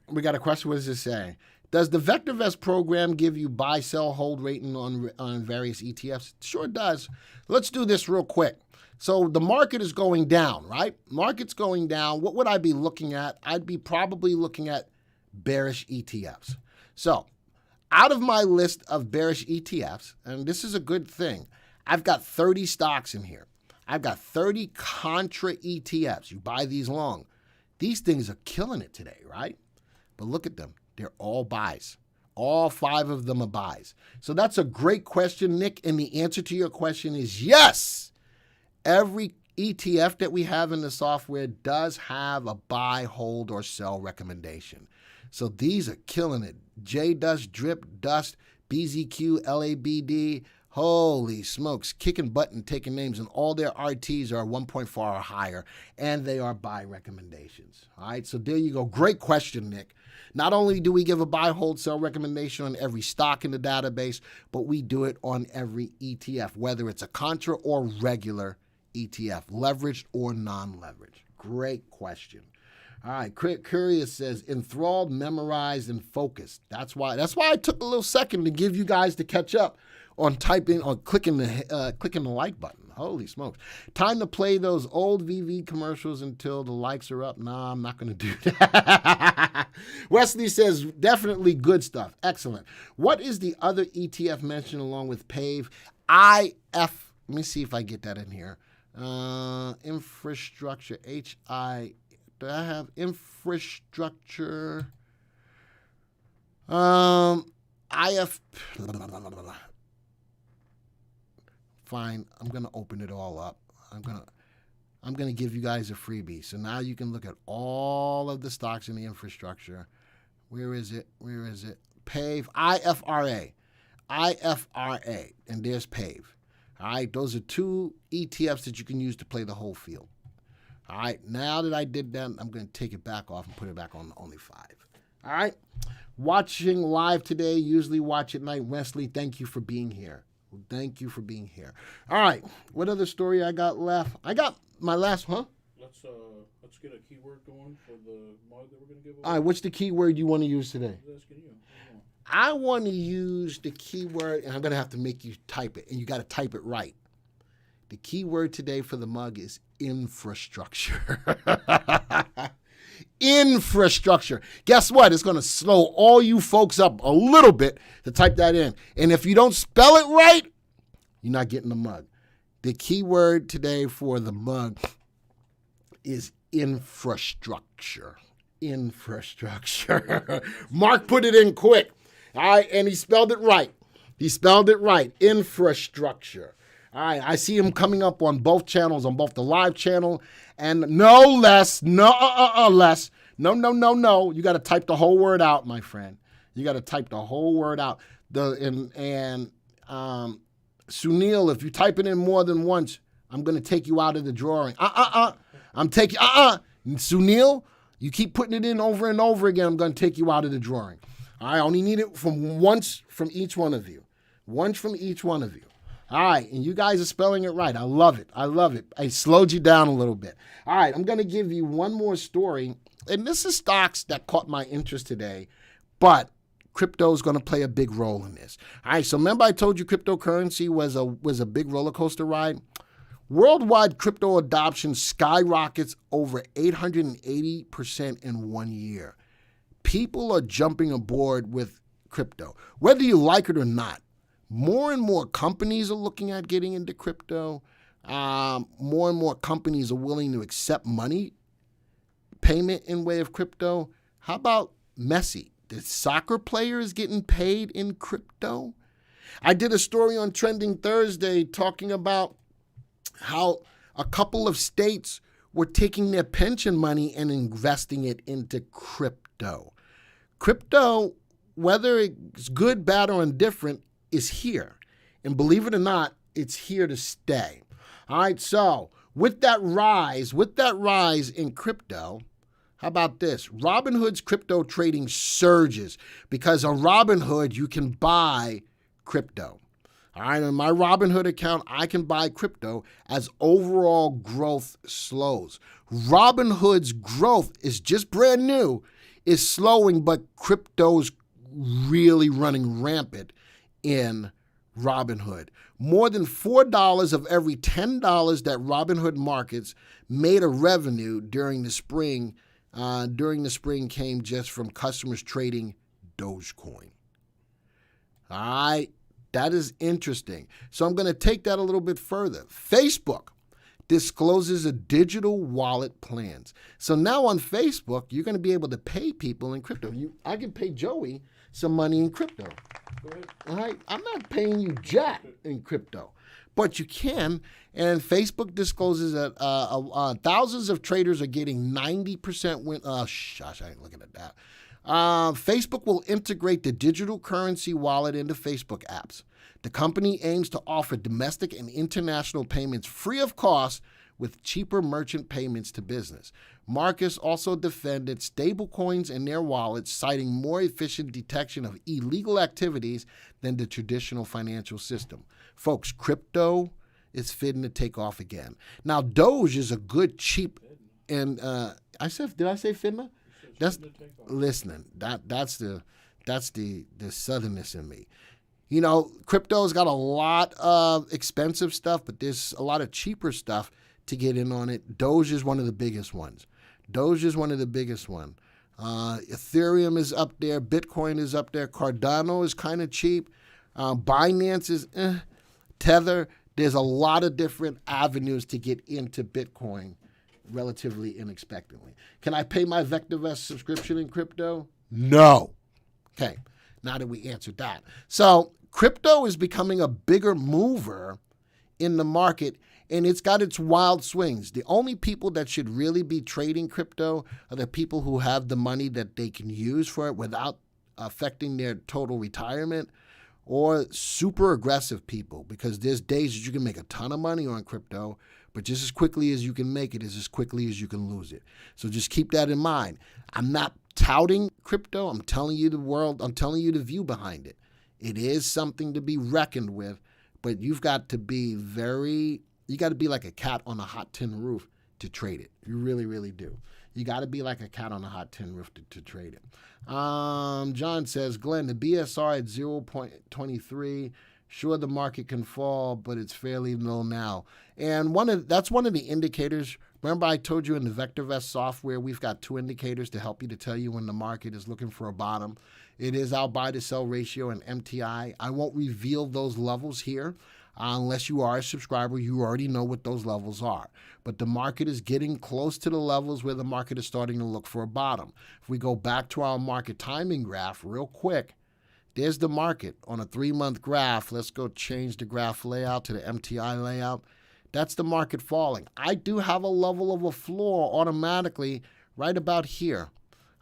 We got a question. What does it say? Does the VectorVest program give you buy, sell, hold rating on various ETFs? It sure does. Let's do this real quick. So the market is going down, right? Market's going down. What would I be looking at? I'd be probably looking at bearish ETFs. So out of my list of bearish ETFs, and this is a good thing, I've got 30 stocks in here. I've got 30 contra ETFs. You buy these long. These things are killing it today, right? But look at them. They're all buys. All 5 of them are buys. So that's a great question, Nick. And the answer to your question is yes. Every ETF that we have in the software does have a buy, hold, or sell recommendation. So these are killing it. J-Dust, Drip, Dust, BZQ, LABD. Holy smokes, kicking butt and taking names, and all their RTs are 1.4 or higher, and they are buy recommendations. All right, so there you go. Great question, Nick. Not only do we give a buy, hold, sell recommendation on every stock in the database, but we do it on every ETF, whether it's a contra or regular ETF, leveraged or non-leveraged. Great question. All right, Curious says, enthralled, memorized, and focused. That's why I took a little second to give you guys to catch up on clicking the like button. Holy smokes. Time to play those old VV commercials until the likes are up. Nah, I'm not going to do that. Wesley says, definitely good stuff. Excellent. What is the other ETF mentioned along with PAVE? Let me see if I get that in here. Infrastructure, do I have infrastructure? Fine, I'm going to open it all up. I'm going to give you guys a freebie. So now you can look at all of the stocks in the infrastructure. Where is it? PAVE, IFRA. And there's PAVE. All right, those are 2 ETFs that you can use to play the whole field. All right, now that I did that, I'm going to take it back off and put it back on only 5. All right, watching live today, usually watch at night. Wesley, thank you for being here. Thank you for being here. All right, what other story I got left? I got my last, Let's get a keyword going for the mug that we're going to give away. All right, what's the keyword you want to use today? I want to use the keyword, and I'm going to have to make you type it, and you got to type it right. The keyword today for the mug is infrastructure. Infrastructure. Guess what? It's going to slow all you folks up a little bit to type that in. And if you don't spell it right, you're not getting the mug. The keyword today for the mug is infrastructure. Infrastructure. Mark put it in quick. All right, and he spelled it right. Infrastructure. All right, I see them coming up on both channels, on both the live channel and no less, less. No. You got to type the whole word out, my friend. You got to type the whole word out. Sunil, if you type it in more than once, I'm going to take you out of the drawing. I'm taking, Sunil, you keep putting it in over and over again, I'm going to take you out of the drawing. I only need it from once from each one of you. Once from each one of you. All right, and you guys are spelling it right. I love it. I slowed you down a little bit. All right, I'm going to give you one more story, and this is stocks that caught my interest today, but crypto is going to play a big role in this. All right, so remember I told you cryptocurrency was a big roller coaster ride? Worldwide crypto adoption skyrockets over 880% in 1 year. People are jumping aboard with crypto, whether you like it or not. More and more companies are looking at getting into crypto. More and more companies are willing to accept money payment in way of crypto. How about Messi? The soccer player is getting paid in crypto. I did a story on Trending Thursday talking about how a couple of states were taking their pension money and investing it into crypto. Crypto, whether it's good, bad, or indifferent, is here. And believe it or not, it's here to stay. All right, so with that rise in crypto, how about this? Robinhood's crypto trading surges because on Robinhood, you can buy crypto. All right, on my Robinhood account, I can buy crypto as overall growth slows. Robinhood's growth is just brand new, is slowing, but crypto's really running rampant in Robinhood. More than $4 of every $10 that Robinhood markets made a revenue during the spring. During the spring came just from customers trading Dogecoin. All right, that is interesting. So I'm going to take that a little bit further. Facebook discloses a digital wallet plans. So now on Facebook, you're going to be able to pay people in crypto. I can pay Joey some money in crypto. Go ahead. All right, I'm not paying you jack in crypto, but you can. And Facebook discloses that thousands of traders are getting 90% win. I ain't looking at that. Facebook will integrate the digital currency wallet into Facebook apps. The company aims to offer domestic and international payments free of cost with cheaper merchant payments to business. Marcus also defended stablecoins in their wallets, citing more efficient detection of illegal activities than the traditional financial system. Folks, crypto is fitting to take off again. Now, Doge is a good, cheap, and did I say fitna? That's listening. That's the southernness in me. You know, crypto's got a lot of expensive stuff, but there's a lot of cheaper stuff to get in on it. Doge is one of the biggest ones. Ethereum is up there. Bitcoin is up there. Cardano is kind of cheap. Binance is Tether. There's a lot of different avenues to get into Bitcoin relatively inexpectedly. Can I pay my VectorVest subscription in crypto? No. Okay, now that we answered that. So crypto is becoming a bigger mover in the market, and it's got its wild swings. The only people that should really be trading crypto are the people who have the money that they can use for it without affecting their total retirement, or super aggressive people, because there's days that you can make a ton of money on crypto, but just as quickly as you can make it is as quickly as you can lose it. So just keep that in mind. I'm not touting crypto. I'm telling you the world. I'm telling you the view behind it. It is something to be reckoned with, but you've got to be like a cat on a hot tin roof to trade it. You really, really do. You got to be like a cat on a hot tin roof to trade it. John says, Glenn, the BSR at 0.23. Sure, the market can fall, but it's fairly low now. And that's one of the indicators. Remember I told you in the VectorVest software, we've got 2 indicators to help you to tell you when the market is looking for a bottom. It is our buy-to-sell ratio and MTI. I won't reveal those levels here. Unless you are a subscriber, you already know what those levels are. But the market is getting close to the levels where the market is starting to look for a bottom. If we go back to our market timing graph real quick, There's the market on a 3-month graph. Let's go change the graph layout to the MTI layout. That's the market falling. I do have a level of a floor automatically right about here.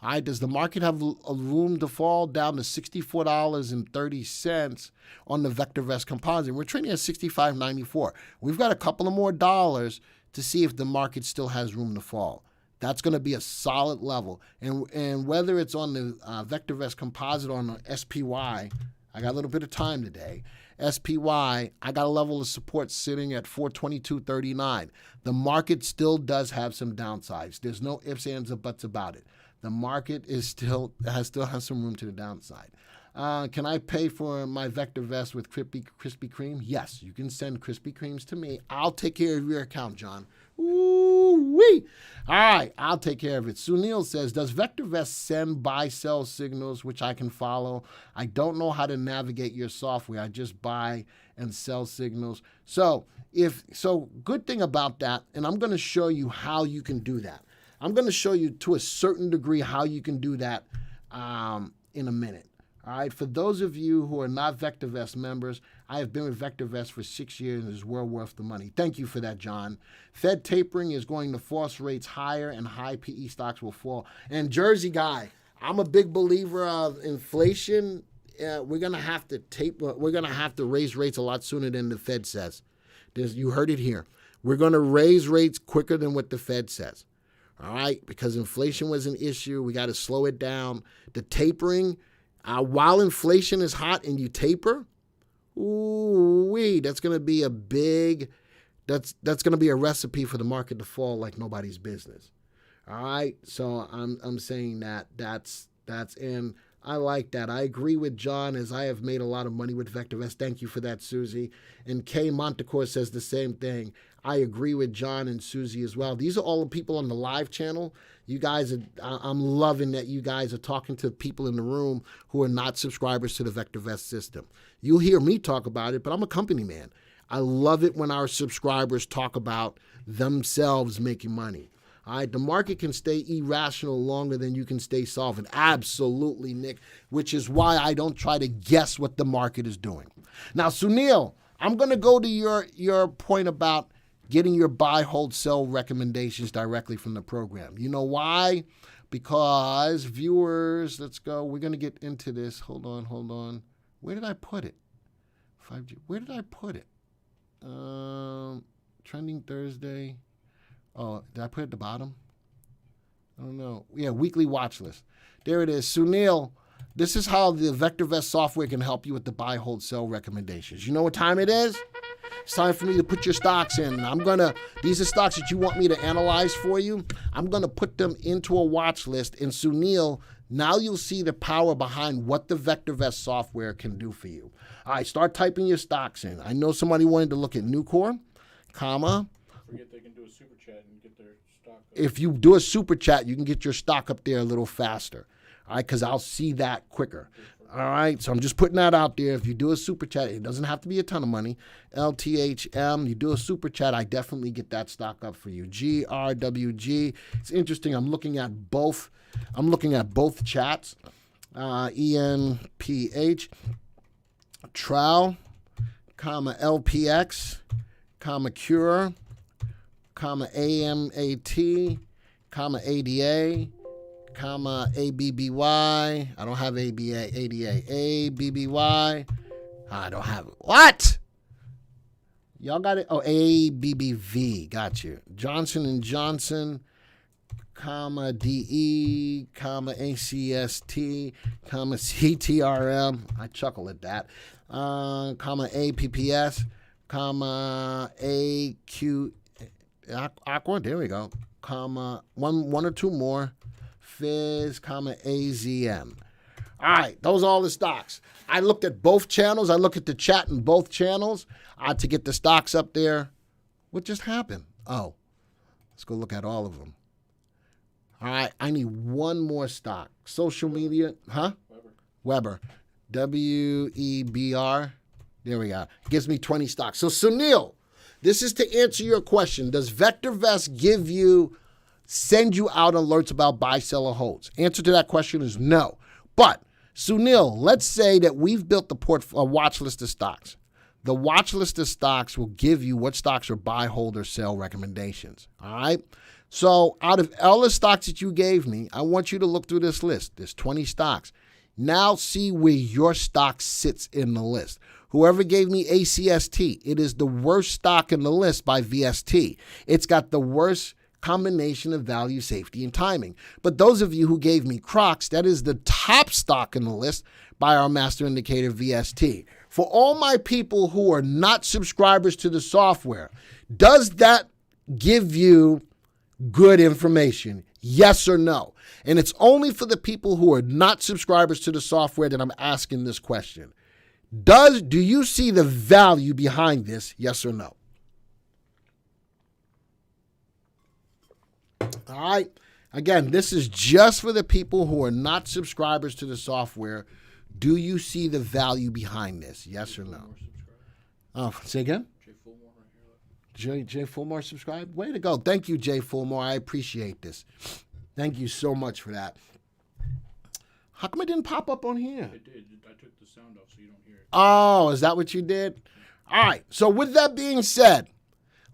All right, does the market have a room to fall down to $64.30 on the VectorVest composite? We're trading at $65.94. We've got a couple of more dollars to see if the market still has room to fall. That's going to be a solid level. And whether it's on the VectorVest composite on the SPY, I got a little bit of time today. SPY, I got a level of support sitting at 422.39. The market still does have some downsides. There's no ifs, ands, or buts about it. The market is still has some room to the downside. Can I pay for my VectorVest with Krispy Kreme? Yes, you can send Krispy Kremes to me. I'll take care of your account, John. Ooh-wee. All right, I'll take care of it. Sunil says, does VectorVest send buy-sell signals, which I can follow? I don't know how to navigate your software. I just buy and sell signals. So good thing about that, and I'm going to show you how you can do that. I'm going to show you to a certain degree how you can do that in a minute. All right, for those of you who are not VectorVest members, I have been with VectorVest for 6 years and it's well worth the money. Thank you for that, John. Fed tapering is going to force rates higher and high PE stocks will fall. And Jersey guy, I'm a big believer of inflation. We're going to have to we're going to have to raise rates a lot sooner than the Fed says. You heard it here. We're going to raise rates quicker than what the Fed says. All right, because inflation was an issue. We got to slow it down. The tapering, while inflation is hot and you taper, ooh-wee, that's going to be a big, that's going to be a recipe for the market to fall like nobody's business. All right, so I'm saying that's in. I like that. I agree with John, as I have made a lot of money with VectorVest. Thank you for that, Susie. And Kay Montecore says the same thing. I agree with John and Susie as well. These are all the people on the live channel. You guys, I'm loving that you guys are talking to people in the room who are not subscribers to the VectorVest system. You'll hear me talk about it, but I'm a company man. I love it when our subscribers talk about themselves making money. All right, the market can stay irrational longer than you can stay solvent. Absolutely, Nick, which is why I don't try to guess what the market is doing. Now, Sunil, I'm going to go to your point about getting your buy, hold, sell recommendations directly from the program. You know why? Because viewers, let's go. We're going to get into this. Hold on. Where did I put it? 5G. Where did I put it? Trending Thursday. Oh, did I put it at the bottom? I don't know. Yeah, weekly watch list. There it is. Sunil, this is how the VectorVest software can help you with the buy, hold, sell recommendations. You know what time it is? It's time for me to put your stocks in. These are stocks that you want me to analyze for you. I'm going to put them into a watch list. And Sunil, now you'll see the power behind what the VectorVest software can do for you. All right, start typing your stocks in. I know somebody wanted to look at Nucor, comma. Forget they can do a super chat and get their stock up. If you do a super chat, you can get your stock up there a little faster. All right, because I'll see that quicker. All right, so I'm just putting that out there. If you do a super chat, it doesn't have to be a ton of money. LTHM, you do a super chat, I definitely get that stock up for you. GRWG, it's interesting. I'm looking at both chats. ENPH, Trow, comma LPX, comma Cure, comma AMAT, comma ADA, comma ABBY. I don't have ABA, ADA, ABBY. I don't have it. What? Y'all got it? Oh, ABBV. Got you. Johnson & Johnson, comma DE, comma ACST, comma CTRM. I chuckle at that. Comma APPS, comma AQ, Aqua. There we go. Comma one or two more. Fizz, comma AZM. All right, those are all the stocks. I looked at both channels. I looked at the chat in both channels to get the stocks up there. What just happened? Oh, let's go look at all of them. All right, I need one more stock. Social media, huh? Weber. WEBR. There we go. Gives me 20 stocks. So, Sunil, this is to answer your question. Does VectorVest send you out alerts about buy, sell, or holds? Answer to that question is no. But Sunil, let's say that we've built a watch list of stocks. The watch list of stocks will give you what stocks are buy, hold, or sell recommendations. All right? So out of all the stocks that you gave me, I want you to look through this list. There's 20 stocks. Now see where your stock sits in the list. Whoever gave me ACST, it is the worst stock in the list by VST. It's got the worst combination of value, safety, and timing. But those of you who gave me Crocs, that is the top stock in the list by our master indicator VST. For all my people who are not subscribers to the software, does that give you good information? Yes or no? And it's only for the people who are not subscribers to the software that I'm asking this question. Do you see the value behind this? Yes or no? All right. Again, this is just for the people who are not subscribers to the software. Do you see the value behind this? Yes or no? Oh, say again? Jay Fulmore subscribed? Way to go. Thank you, Jay Fulmore. I appreciate this. Thank you so much for that. How come it didn't pop up on here? It did. I took the sound off so you don't hear it. Oh, is that what you did? All right. So with that being said,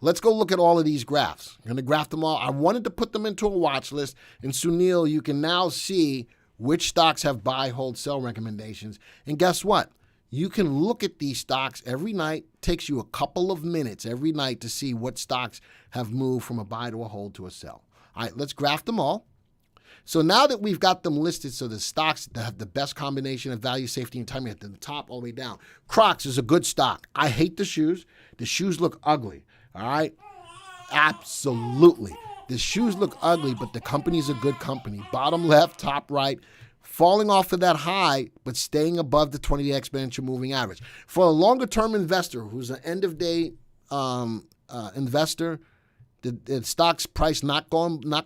let's go look at all of these graphs. I'm going to graph them all. I wanted to put them into a watch list. And Sunil, you can now see which stocks have buy, hold, sell recommendations. And guess what? You can look at these stocks every night. It takes you a couple of minutes every night to see what stocks have moved from a buy to a hold to a sell. All right, let's graph them all. So now that we've got them listed, so the stocks that have the best combination of value, safety, and timing at the top all the way down. Crocs is a good stock. I hate the shoes. The shoes look ugly. All right? Absolutely. The shoes look ugly, but the company's a good company. Bottom left, top right, falling off of that high, but staying above the 20-day exponential moving average. For a longer-term investor who's an end-of-day investor, the stock's price not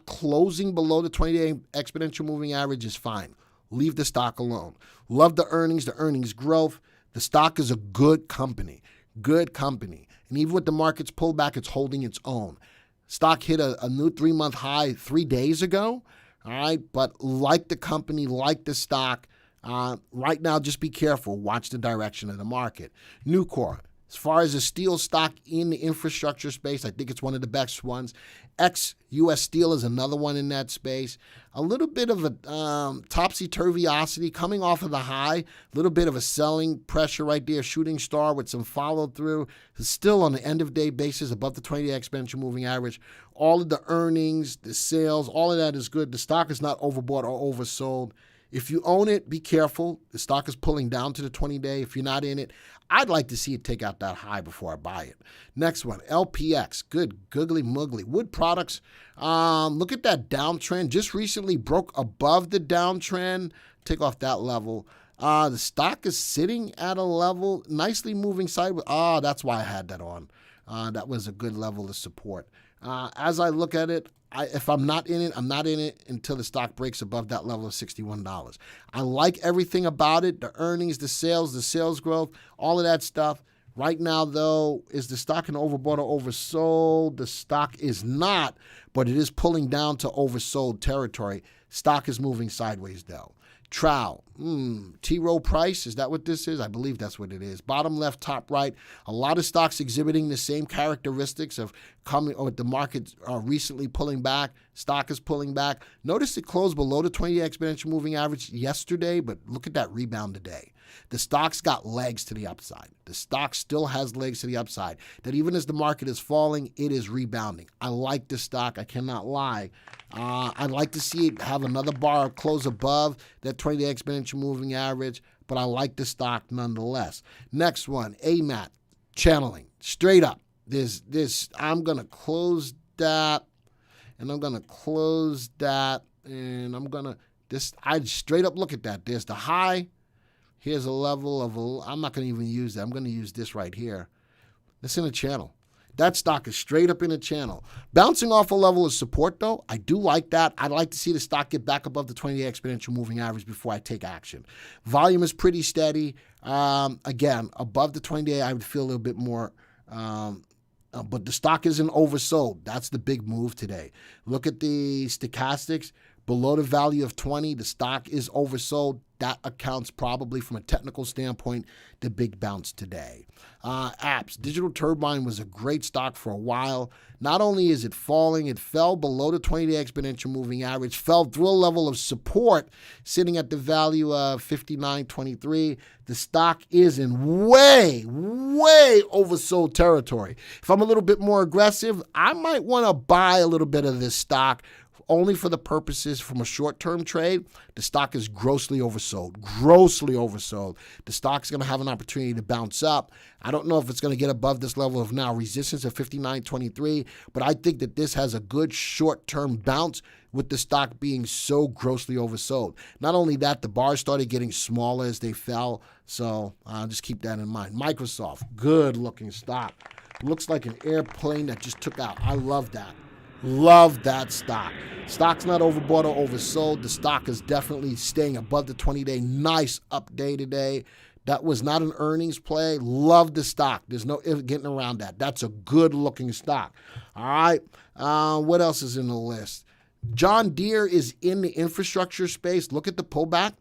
closing below the 20-day exponential moving average is fine. Leave the stock alone. Love the earnings growth. The stock is a good company. Good company. And even with the market's pullback, it's holding its own. Stock hit a new 3-month high 3 days ago. All right. But like the company, like the stock, right now, just be careful. Watch the direction of the market. Nucor. As far as a steel stock in the infrastructure space, I think it's one of the best ones. Ex-U.S. Steel is another one in that space. A little bit of a topsy-turviosity coming off of the high. A little bit of a selling pressure right there. Shooting star with some follow-through. It's still on the end-of-day basis above the 20-day exponential moving average. All of the earnings, the sales, all of that is good. The stock is not overbought or oversold. If you own it, be careful. The stock is pulling down to the 20-day. If you're not in it, I'd like to see it take out that high before I buy it. Next one, LPX. Good, googly muggly. Wood products. Look at that downtrend. Just recently broke above the downtrend. Take off that level. The stock is sitting at a level, nicely moving sideways. That's why I had that on. That was a good level of support. As I look at it, if I'm not in it, I'm not in it until the stock breaks above that level of $61. I like everything about it, the earnings, the sales growth, all of that stuff. Right now, though, is the stock an overbought or oversold? The stock is not, but it is pulling down to oversold territory. Stock is moving sideways, though. Trow, T-Rowe price, is that what this is? I believe that's what it is. Bottom left, top right, a lot of stocks exhibiting the same characteristics of coming, or the market recently pulling back. Stock is pulling back. Notice it closed below the 20-day exponential moving average yesterday, but look at that rebound today. The stock's got legs to the upside. The stock still has legs to the upside. That even as the market is falling, it is rebounding. I like this stock. I cannot lie. I'd like to see it have another bar close above that 20-day exponential moving average, but I like the stock nonetheless. Next one, AMAT, channeling, straight up. I'm going to close that, and I'm going to close that, and I straight up look at that. There's the high. Here's a level of, I'm not going to even use that. I'm going to use this right here. It's in a channel. That stock is straight up in a channel. Bouncing off a level of support, though, I do like that. I'd like to see the stock get back above the 20-day exponential moving average before I take action. Volume is pretty steady. Again, above the 20-day, I would feel a little bit more, but the stock isn't oversold. That's the big move today. Look at the stochastics. below the value of 20. The stock is oversold. That accounts probably from a technical standpoint, the big bounce today. Apps. Digital Turbine was a great stock for a while. Not only is it falling, it fell below the 20-day exponential moving average, fell through a level of support sitting at the value of 59.23. The stock is in way oversold territory. If I'm a little bit more aggressive, I might want to buy a little bit of this stock only for the purposes from a short-term trade. The stock is grossly oversold, The stock's going to have an opportunity to bounce up. I don't know if it's going to get above this level of now resistance of 59.23, but I think that this has a good short-term bounce with the stock being so grossly oversold. Not only that, the bars started getting smaller as they fell, so just keep that in mind. Microsoft, good-looking stock. Looks like an airplane that just took out. I love that. Love that stock. Stock's not overbought or oversold. The stock is definitely staying above the 20-day. Nice up day today. That was not an earnings play. Love the stock. There's no getting around that. That's a good-looking stock. All right. What else is in the list? John Deere is in the infrastructure space. Look at the pullback.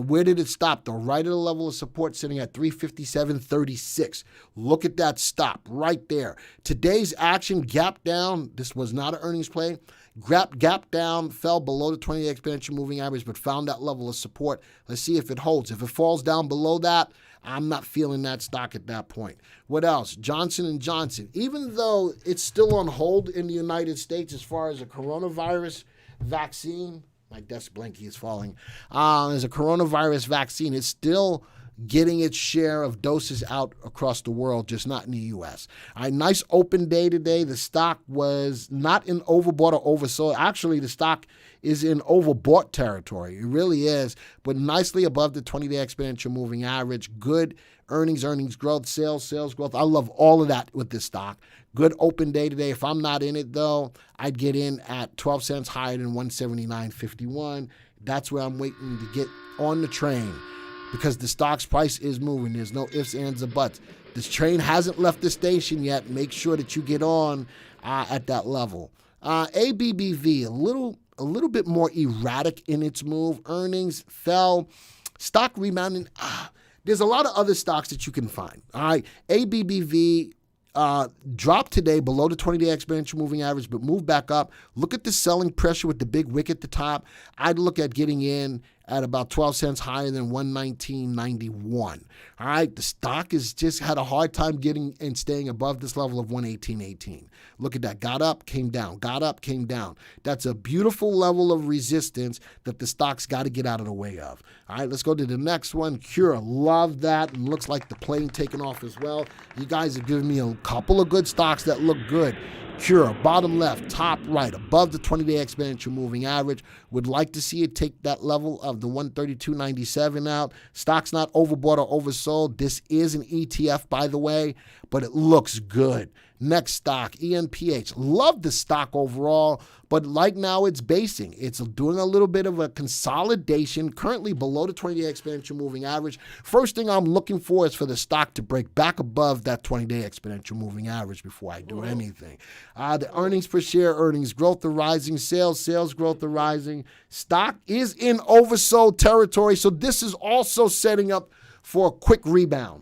Where did it stop? The right of the level of support sitting at 357.36. Look at that stop right there. Today's action gap down. This was not an earnings play. Gap down, fell below the 20-day exponential moving average, but found that level of support. Let's see if it holds. If it falls down below that, I'm not feeling that stock at that point. What else? Johnson & Johnson. Even though it's still on hold in the United States as far as a coronavirus vaccine, my desk blankie is falling, as a coronavirus vaccine, it's still getting its share of doses out across the world, just not in the U.S. All right, nice open day today. The stock was not in overbought or oversold. Actually, the stock is in overbought territory. It really is, but nicely above the 20-day exponential moving average. Good earnings growth, sales growth. I love all of that with this stock. Good open day today. If I'm not in it, though, I'd get in at 12 cents higher than 179.51. That's where I'm waiting to get on the train, because the stock's price is moving. There's no ifs, ands, or buts. This train hasn't left the station yet. Make sure that you get on at that level. ABBV, a little bit more erratic in its move. Earnings fell. Stock rebounding. There's a lot of other stocks that you can find. All right. ABBV dropped today below the 20-day exponential moving average, but moved back up. Look at the selling pressure with the big wick at the top. I'd look at getting in at about 12 cents higher than 119.91. All right, the stock has just had a hard time getting and staying above this level of 118.18. Look at that. Got up, came down. Got up, came down. That's a beautiful level of resistance that the stock's got to get out of the way of. All right, let's go to the next one. Cura, love that. And looks like the plane taking off as well. You guys have given me a couple of good stocks that look good. Cura, bottom left, top right, above the 20-day exponential moving average. Would like to see it take that level of the 132.97 out. Stock's not overbought or oversold. This is an ETF, by the way, but it looks good. Next stock, ENPH. Love the stock overall, but like now it's basing. It's doing a little bit of a consolidation, currently below the 20-day exponential moving average. First thing I'm looking for is for the stock to break back above that 20-day exponential moving average before I do anything. The earnings per share, earnings growth are rising, sales growth are rising. Stock is in oversold territory, so this is also setting up for a quick rebound.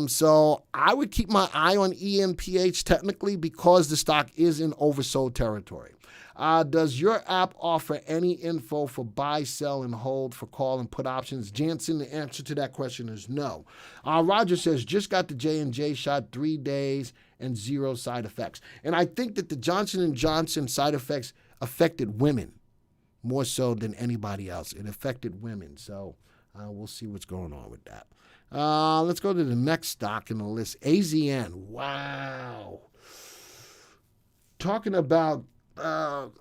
So I would keep my eye on ENPH technically because the stock is in oversold territory. Does your app offer any info for buy, sell, and hold for call and put options? Jansen, the answer to that question is no. Roger says, just got the J&J shot, 3 days and 0 side effects. And I think that the Johnson & Johnson side effects affected women more so than anybody else. It affected women. So we'll see what's going on with that. Let's go to the next stock in the list. AZN. Wow. Talking about, wow.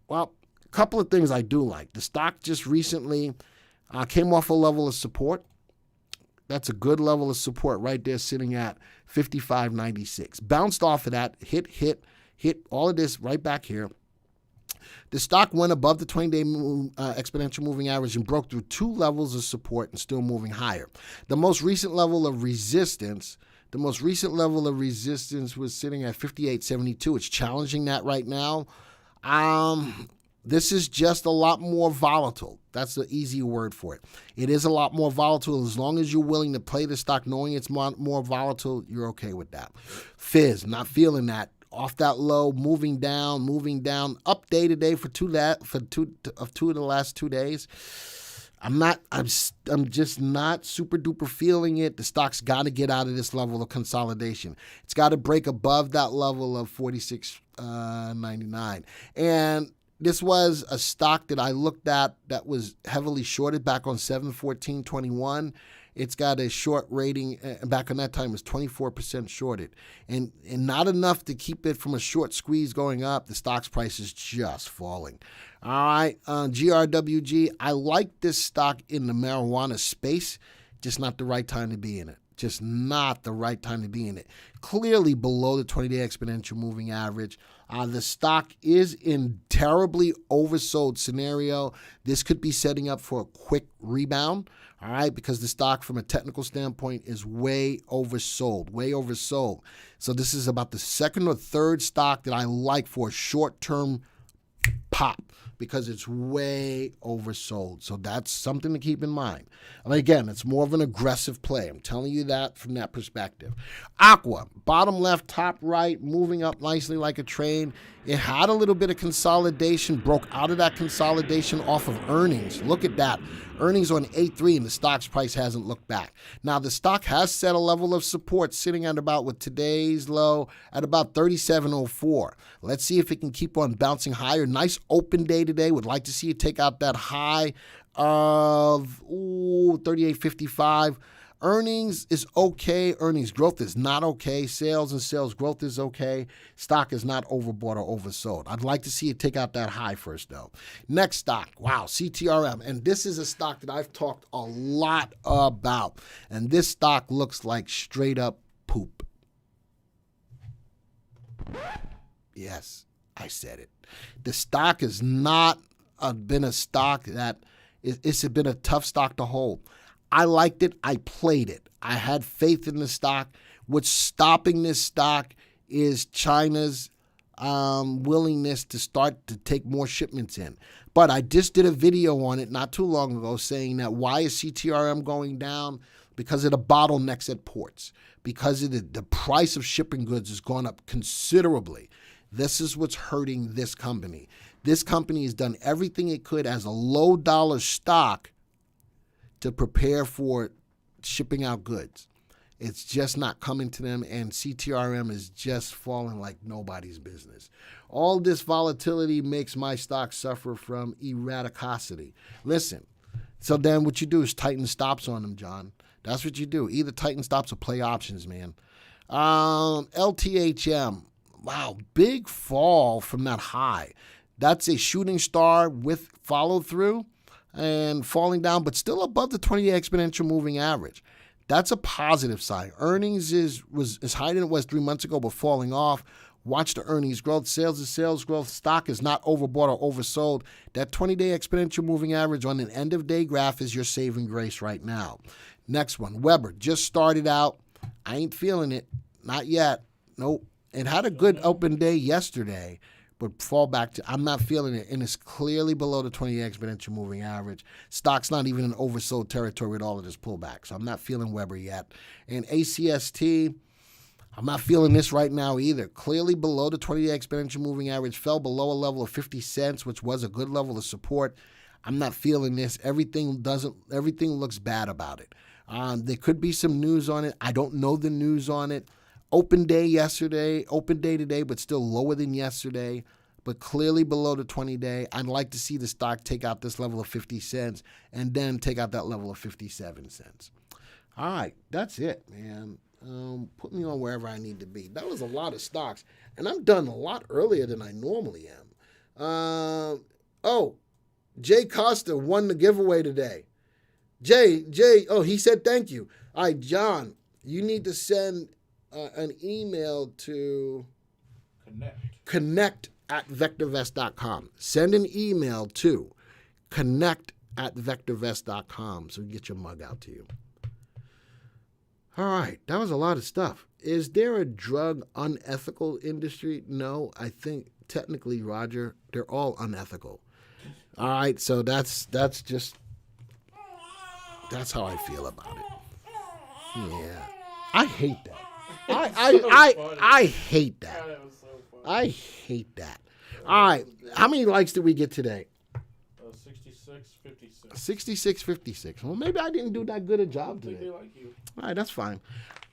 Well, a couple of things I do like. The stock just recently came off a level of support. That's a good level of support right there, sitting at 55.96. Bounced off of that, hit all of this right back here. The stock went above the 20-day exponential moving average and broke through 2 levels of support and still moving higher. The most recent level of resistance The most recent level of resistance was sitting at 58.72. It's challenging that right now. This is just a lot more volatile. That's the easy word for it. It is a lot more volatile. As long as you're willing to play the stock knowing it's more volatile, you're okay with that. Fizz, not feeling that. Off that low, moving down, up day to day for two of the last 2 days. I'm just not super duper feeling it. The stock's got to get out of this level of consolidation. It's got to break above that level of 46.99. And this was a stock that I looked at that was heavily shorted back on 7/14/21. It's got a short rating, back on that time it was 24% shorted. And not enough to keep it from a short squeeze going up. The stock's price is just falling. All right, GRWG, I like this stock in the marijuana space, just not the right time to be in it. Just not the right time to be in it. Clearly below the 20-day exponential moving average. The stock is in terribly oversold scenario. This could be setting up for a quick rebound, all right, because the stock from a technical standpoint is way oversold. So this is about the second or third stock that I like for a short-term pop, because it's way oversold. So that's something to keep in mind. And again, it's more of an aggressive play. I'm telling you that from that perspective. Aqua, bottom left, top right, moving up nicely like a train. It had a little bit of consolidation, broke out of that consolidation off of earnings. Look at that. Earnings on 8.3 and the stock's price hasn't looked back. Now, the stock has set a level of support sitting at about, with today's low, at about 37.04. Let's see if it can keep on bouncing higher. Nice open day today. Would like to see it take out that high of 38.55. Earnings is okay. Earnings growth is not okay. Sales and sales growth is okay. Stock is not overbought or oversold. I'd like to see it take out that high first, though. Next stock, wow, CTRM. And this is a stock that I've talked a lot about. And this stock looks like straight up poop. Yes, I said it. The stock has not been a stock that it's been a tough stock to hold. I liked it. I played it. I had faith in the stock. What's stopping this stock is China's willingness to start to take more shipments in. But I just did a video on it not too long ago saying that why is CTRM going down? Because of the bottlenecks at ports. Because of the price of shipping goods has gone up considerably. This is what's hurting this company. This company has done everything it could as a low dollar stock to prepare for shipping out goods. It's just not coming to them, and CTRM is just falling like nobody's business. All this volatility makes my stock suffer from erraticosity. Listen, so then what you do is tighten stops on them, John. That's what you do. Either tighten stops or play options, man. LTHM, wow, big fall from that high. That's a shooting star with follow through and falling down, but still above the 20-day exponential moving average. That's a positive sign. Earnings was as high as it was 3 months ago, but falling off. Watch the earnings growth. Sales is sales growth. Stock is not overbought or oversold. That 20-day exponential moving average on an end-of-day graph is your saving grace right now. Next one, Weber. Just started out. I ain't feeling it. Not yet. Nope. It had a good open day yesterday, but fall back to, I'm not feeling it, and it's clearly below the 20-day exponential moving average. Stock's not even in oversold territory with all of this pullback, so I'm not feeling Weber yet. And ACST, I'm not feeling this right now either. Clearly below the 20-day exponential moving average, fell below a level of 50 cents, which was a good level of support. I'm not feeling this. Everything looks bad about it. There could be some news on it. I don't know the news on it. Open day yesterday, open day today, but still lower than yesterday, but clearly below the 20-day. I'd like to see the stock take out this level of 50 cents and then take out that level of 57 cents. All right, that's it, man. Put me on wherever I need to be. That was a lot of stocks, and I'm done a lot earlier than I normally am. Jay Costa won the giveaway today. Jay, he said thank you. All right, John, you need to send an email to connect@VectorVest.com. Send an email to connect@VectorVest.com so we can get your mug out to you. All right, that was a lot of stuff. Is there a drug unethical industry? No, I think technically, Roger, they're all unethical. All right, so that's how I feel about it. Yeah, I hate that. I hate that. was so funny. I hate that. All right, how many likes did we get today? 66-56. 66-56. Well, maybe I didn't do that good a job I think today. they like you. All right, that's fine.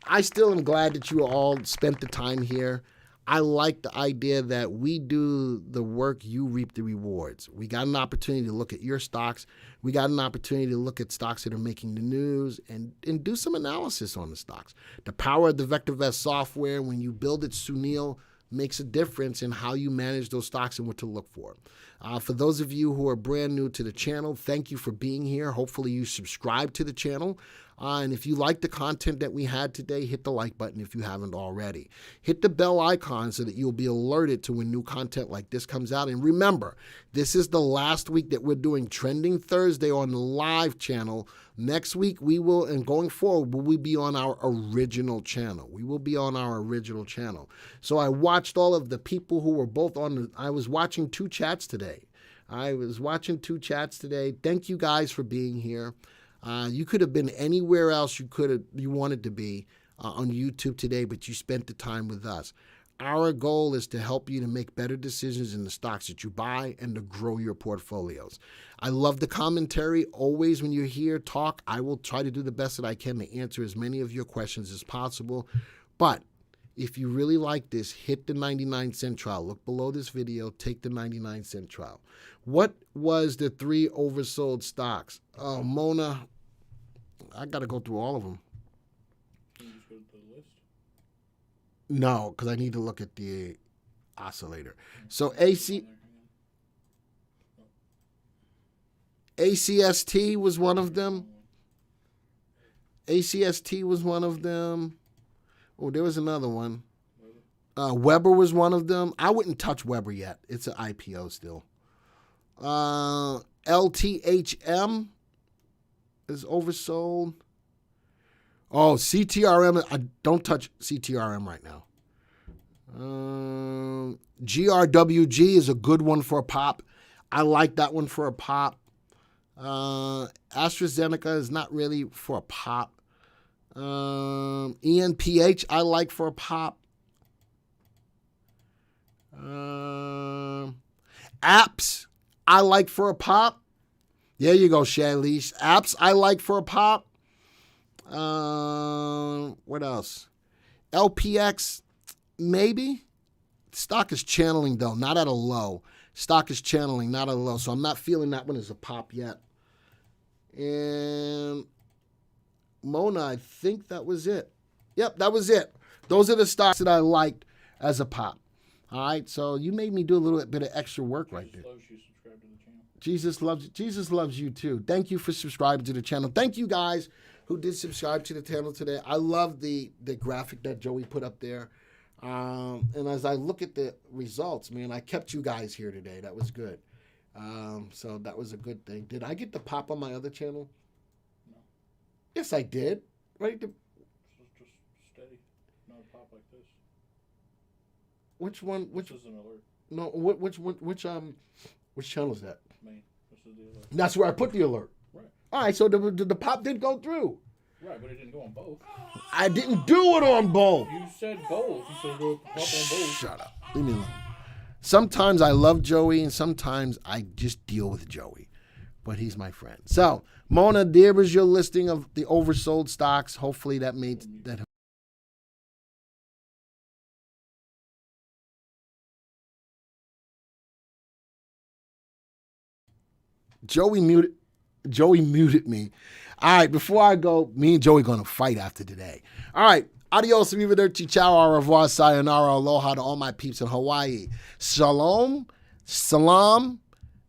I still am glad that you all spent the time here. I like the idea that we do the work, you reap the rewards. We got an opportunity to look at your stocks. We got an opportunity to look at stocks that are making the news and do some analysis on the stocks. The power of the VectorVest software, when you build it, Sunil, makes a difference in how you manage those stocks and what to look for. For those of you who are brand new to the channel, thank you for being here. Hopefully you subscribe to the channel. And if you like the content that we had today, hit the like button if you haven't already. Hit the bell icon so that you'll be alerted to when new content like this comes out. And remember, this is the last week that we're doing Trending Thursday on the live channel. Next week, we will, and going forward, we will be on our original channel. We will be on our original channel. So I watched all of the people who were both on, I was watching two chats today. Thank you guys for being here. You could have been anywhere else you wanted to be on YouTube today, but you spent the time with us. Our goal is to help you to make better decisions in the stocks that you buy and to grow your portfolios. I love the commentary. Always when you're here, talk. I will try to do the best that I can to answer as many of your questions as possible. But if you really like this, hit the 99-cent trial. Look below this video. Take the 99-cent trial. What was the 3 oversold stocks? Oh, Mona, I got to go through all of them. Can you just go to the list? No, because I need to look at the oscillator. So ACST was one of them. ACST was one of them. Oh, there was another one. Weber was one of them. I wouldn't touch Weber yet. It's an IPO still. LTHM is oversold. Oh, CTRM. I don't touch CTRM right now. GRWG is a good one for a pop. I like that one for a pop. AstraZeneca is not really for a pop. ENPH I like for a pop. Apps I like for a pop. There you go, Shalish. Apps I like for a pop. What else? LPX, maybe. Stock is channeling, though, not at a low. Stock is channeling, not at a low. So I'm not feeling that one as a pop yet. And Mona, I think that was it. Yep, that was it. Those are the stocks that I liked as a pop. All right, so you made me do a little bit of extra work right there. Jesus loves you too. Thank you for subscribing to the channel. Thank you guys who did subscribe to the channel today. I love the graphic that Joey put up there. And as I look at the results, man, I kept you guys here today. That was good. So that was a good thing. Did I get the pop on my other channel? No. Yes, I did. Right. Just steady. Not a pop like this. Which one? This is an alert. No. Which channel is that? Main. This is the alert. That's where I put the alert. Right. All right. So the pop did go through. Right, but it didn't go on both. I didn't do it on both. You said both. You said go pop on both. Shut up. Leave me alone. Sometimes I love Joey, and sometimes I just deal with Joey. But he's my friend. So, Mona, there was your listing of the oversold stocks. Hopefully that made that. Joey muted me. All right, before I go, me and Joey going to fight after today. All right. Adios, arrivederci, ciao, au revoir, sayonara, aloha to all my peeps in Hawaii. Shalom, salam,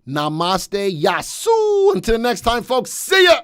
namaste, yasu. Until next time, folks, see ya.